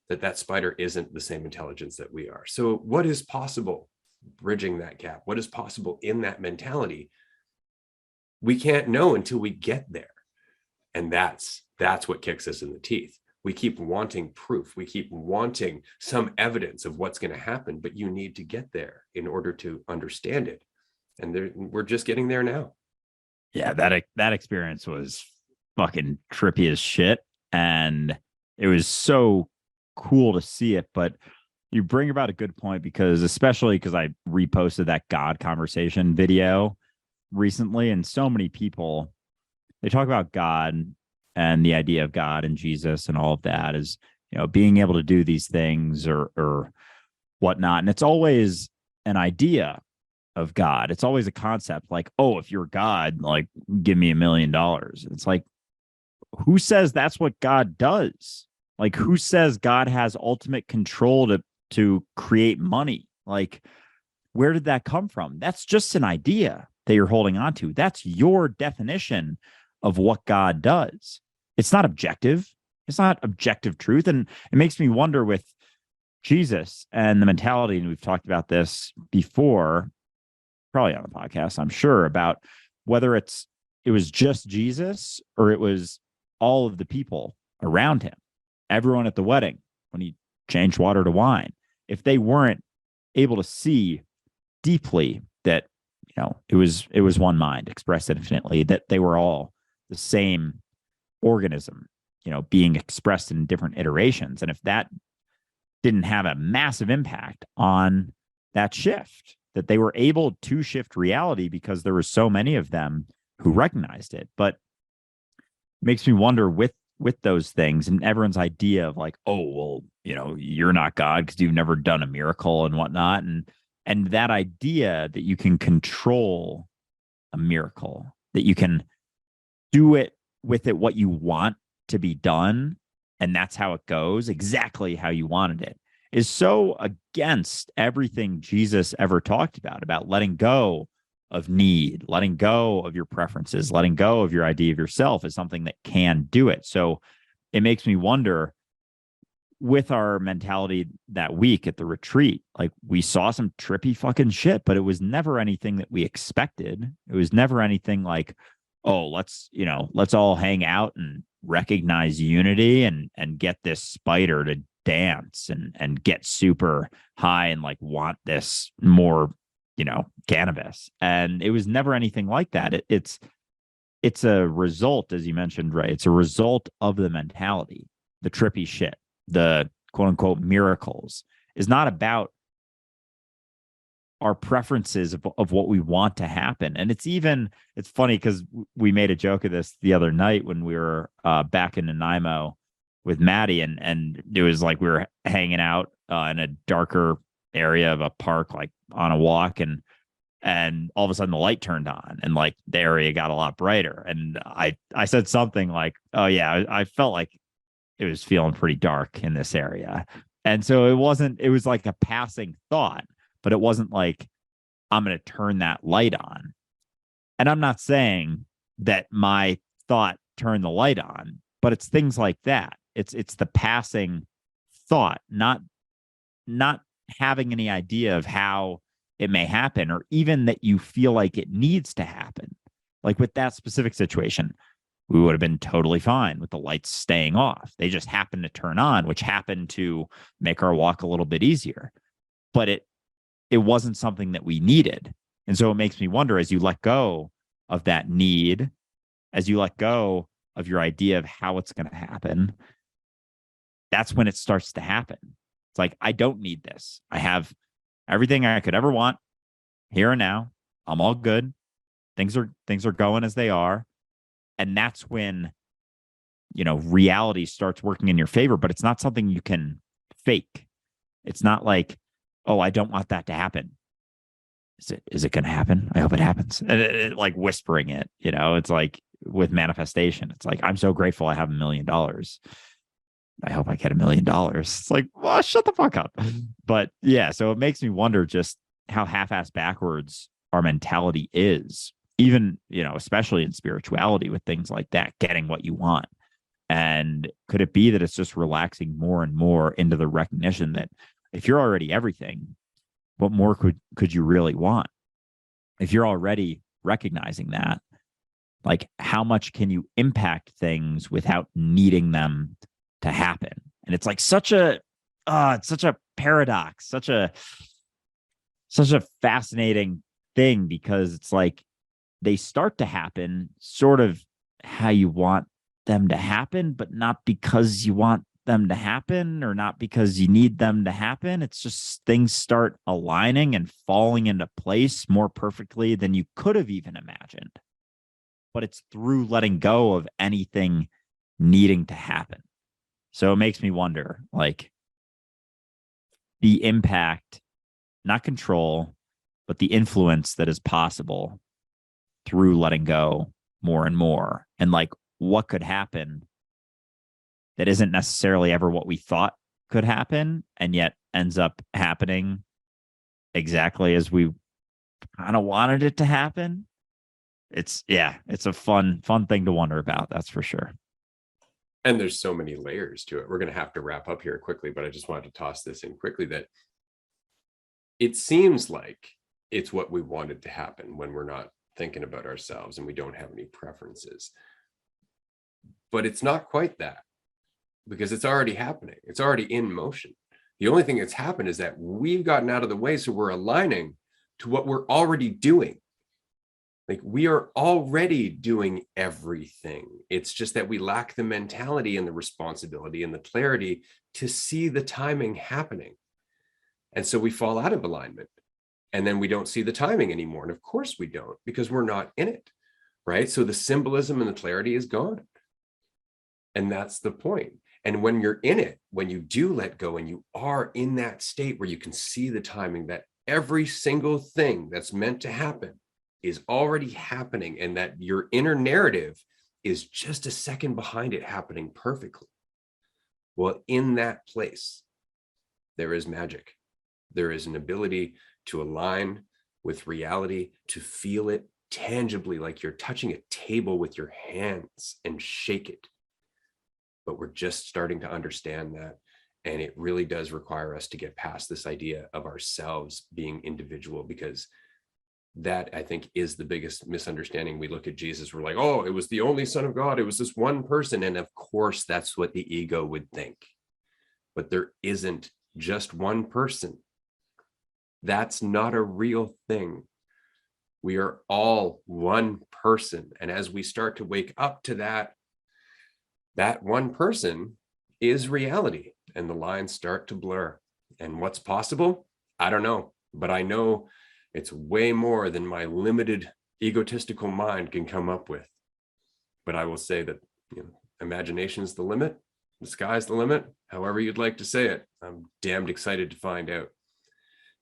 [SPEAKER 2] that spider isn't the same intelligence that we are. So what is possible bridging that gap? What is possible in that mentality? We can't know until we get there. And that's what kicks us in the teeth. We keep wanting proof. We keep wanting some evidence of what's going to happen, but you need to get there in order to understand it. And we're just getting there now.
[SPEAKER 1] Yeah, that experience was fucking trippy as shit. And it was so cool to see it. But You bring about a good point, because especially because I reposted that God conversation video recently, and so many people, they talk about God and the idea of God and Jesus and all of that is, being able to do these things or whatnot. And it's always an idea of God. It's always a concept like, oh, if you're God, like, give me $1 million. It's like, who says that's what God does? Like, who says God has ultimate control to create money? Like, where did that come from? That's just an idea that you're holding on to. That's your definition of what God does. It's not objective. It's not objective truth. And it makes me wonder with Jesus and the mentality, and we've talked about this before, probably on the podcast, I'm sure, about whether it was just Jesus or it was all of the people around him, everyone at the wedding when he changed water to wine. If they weren't able to see deeply that, it was one mind expressed infinitely, that they were all the same organism, being expressed in different iterations. And if that didn't have a massive impact on that shift, that they were able to shift reality because there were so many of them who recognized it. But it makes me wonder with those things and everyone's idea of like, oh, well, you're not God because you've never done a miracle and whatnot. And that idea that you can control a miracle, that you can do it with it what you want to be done, and that's how it goes, exactly how you wanted it, is so against everything Jesus ever talked about letting go of need, letting go of your preferences, letting go of your idea of yourself as something that can do it. So it makes me wonder, with our mentality that week at the retreat, like, we saw some trippy fucking shit, but it was never anything that we expected. It was never anything like, oh, let's all hang out and recognize unity and get this spider to dance and get super high and like want this more, cannabis. And it was never anything like that. It's a result, as you mentioned, right? It's a result of the mentality, the trippy shit, the quote unquote miracles, is not about our preferences of what we want to happen. And it's funny because we made a joke of this the other night when we were back in Nanaimo with Maddie, and it was like we were hanging out in a darker area of a park, like on a walk, and all of a sudden the light turned on and like the area got a lot brighter. And I said something like, oh yeah, I felt like it was feeling pretty dark in this area. And so it was like a passing thought, but it wasn't like, I'm going to turn that light on. And I'm not saying that my thought turned the light on, but it's things like that. It's the passing thought, not having any idea of how it may happen, or even that you feel like it needs to happen. Like with that specific situation, we would have been totally fine with the lights staying off. They just happened to turn on, which happened to make our walk a little bit easier. But it wasn't something that we needed. And so it makes me wonder, as you let go of that need, as you let go of your idea of how it's going to happen, that's when it starts to happen. It's like, I don't need this. I have everything I could ever want here and now. I'm all good. Things are going as they are. And that's when, reality starts working in your favor, but it's not something you can fake. It's not like, oh, I don't want that to happen. Is it going to happen? I hope it happens. And like whispering it, it's like with manifestation. It's like, I'm so grateful I have $1 million. I hope I get $1 million. It's like, well, shut the fuck up. But yeah, so it makes me wonder just how half-ass backwards our mentality is, even, especially in spirituality with things like that, getting what you want. And could it be that it's just relaxing more and more into the recognition that if you're already everything, what more could you really want? If you're already recognizing that, like, how much can you impact things without needing them to happen? And it's like it's such a paradox, such a fascinating thing, because it's like they start to happen sort of how you want them to happen, but not because you want them to happen or not because you need them to happen. It's just things start aligning and falling into place more perfectly than you could have even imagined. But it's through letting go of anything needing to happen. So it makes me wonder, like, the impact, not control, but the influence that is possible through letting go more and more. And like, what could happen that isn't necessarily ever what we thought could happen, and yet ends up happening exactly as we kind of wanted it to happen. It's a fun thing to wonder about. That's for sure.
[SPEAKER 2] And there's so many layers to it. We're going to have to wrap up here quickly, but I just wanted to toss this in quickly that it seems like it's what we wanted to happen when we're not thinking about ourselves and we don't have any preferences. But it's not quite that, because it's already happening. It's already in motion. The only thing that's happened is that we've gotten out of the way, so we're aligning to what we're already doing. Like, we are already doing everything. It's just that we lack the mentality and the responsibility and the clarity to see the timing happening. And so we fall out of alignment, and then we don't see the timing anymore. And of course we don't, because we're not in it, right? So the symbolism and the clarity is gone. And that's the point. And when you're in it, when you do let go and you are in that state where you can see the timing, that every single thing that's meant to happen is already happening, and that your inner narrative is just a second behind it happening perfectly. Well, in that place, there is magic. There is an ability to align with reality, to feel it tangibly, like you're touching a table with your hands and shake it. But we're just starting to understand that. And it really does require us to get past this idea of ourselves being individual, because that, I think, is the biggest misunderstanding. We look at Jesus, we're like, oh, it was the only Son of God. It was this one person. And of course, that's what the ego would think. But there isn't just one person. That's not a real thing. We are all one person. And as we start to wake up to that, that one person is reality, and the lines start to blur. And what's possible? I don't know, but I know it's way more than my limited egotistical mind can come up with. But I will say that, imagination is the limit. The sky's the limit, however you'd like to say it. I'm damned excited to find out.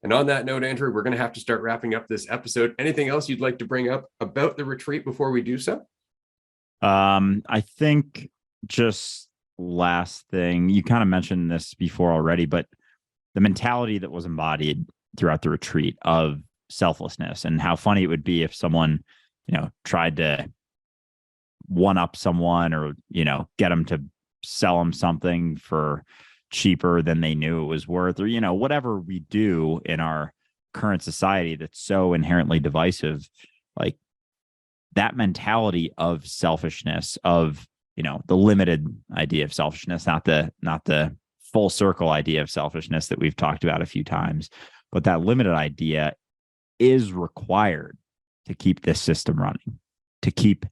[SPEAKER 2] And on that note, Andrew, we're going to have to start wrapping up this episode. Anything else you'd like to bring up about the retreat before we do so?
[SPEAKER 1] I think just last thing, you kind of mentioned this before already, but the mentality that was embodied throughout the retreat of selflessness, and how funny it would be if someone, tried to one up someone, or, get them to sell them something for cheaper than they knew it was worth, or, whatever we do in our current society that's so inherently divisive. Like, that mentality of selfishness, of, the limited idea of selfishness, not the full circle idea of selfishness that we've talked about a few times, but that limited idea is required to keep this system running, to keep,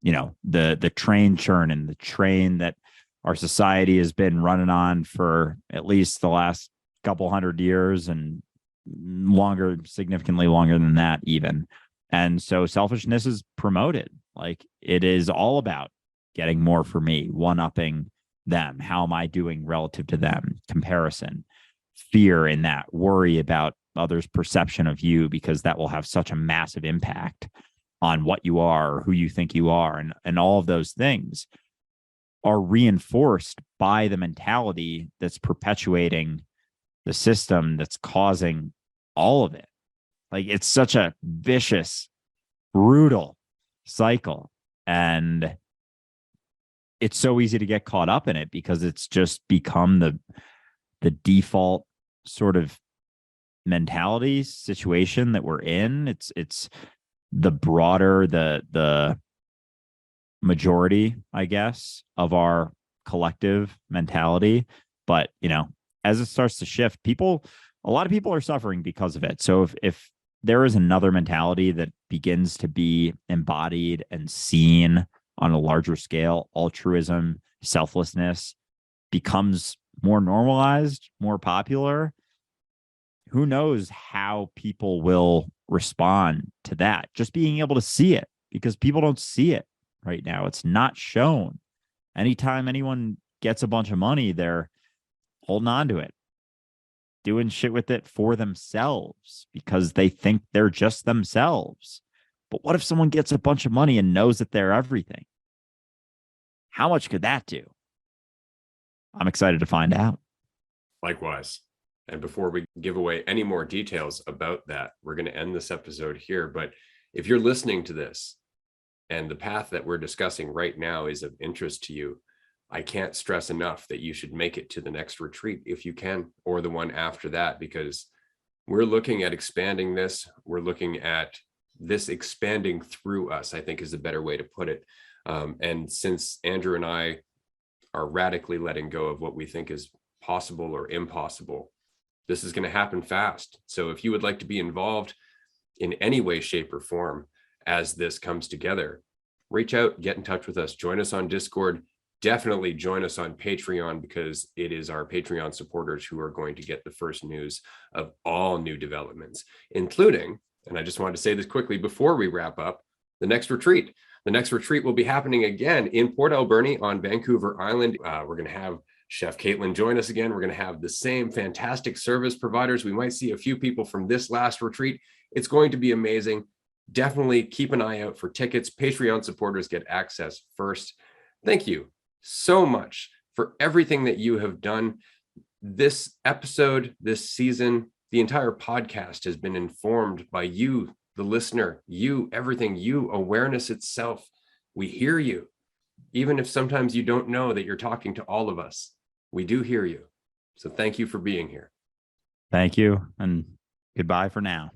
[SPEAKER 1] the train churning, the train that our society has been running on for at least the last couple hundred years, and longer, significantly longer than that even. And so selfishness is promoted. Like, it is all about getting more for me, one-upping them. How am I doing relative to them? Comparison, fear in that, worry about others' perception of you, because that will have such a massive impact on what you are, or who you think you are. And all of those things are reinforced by the mentality that's perpetuating the system that's causing all of it. Like, it's such a vicious, brutal cycle. And it's so easy to get caught up in it, because it's just become the default sort of mentality situation that we're in. It's the broader, the majority, I guess, of our collective mentality. But, as it starts to shift, a lot of people are suffering because of it. So if there is another mentality that begins to be embodied and seen on a larger scale, altruism, selflessness, becomes more normalized, more popular, who knows how people will respond to that? Just being able to see it, because people don't see it right now. It's not shown. Anytime anyone gets a bunch of money, they're holding on to it, doing shit with it for themselves because they think they're just themselves. But what if someone gets a bunch of money and knows that they're everything? How much could that do? I'm excited to find out.
[SPEAKER 2] Likewise. And before we give away any more details about that, we're going to end this episode here. But if you're listening to this and the path that we're discussing right now is of interest to you, I can't stress enough that you should make it to the next retreat if you can, or the one after that, because we're looking at expanding this. We're looking at this expanding through us, I think is a better way to put it. And since Andrew and I are radically letting go of what we think is possible or impossible, this is going to happen fast. So if you would like to be involved in any way, shape, or form as this comes together, reach out, get in touch with us, join us on Discord. Definitely join us on Patreon, because it is our Patreon supporters who are going to get the first news of all new developments, including, and I just wanted to say this quickly before we wrap up, the next retreat. The next retreat will be happening again in Port Alberni on Vancouver Island. We're going to have Chef Caitlin join us again. We're going to have the same fantastic service providers. We might see a few people from this last retreat. It's going to be amazing. Definitely keep an eye out for tickets. Patreon supporters get access first. Thank you so much for everything that you have done. This episode, this season, the entire podcast has been informed by you, the listener, you, everything, you, awareness itself. We hear you. Even if sometimes you don't know that you're talking to all of us, we do hear you. So thank you for being here.
[SPEAKER 1] Thank you, and goodbye for now.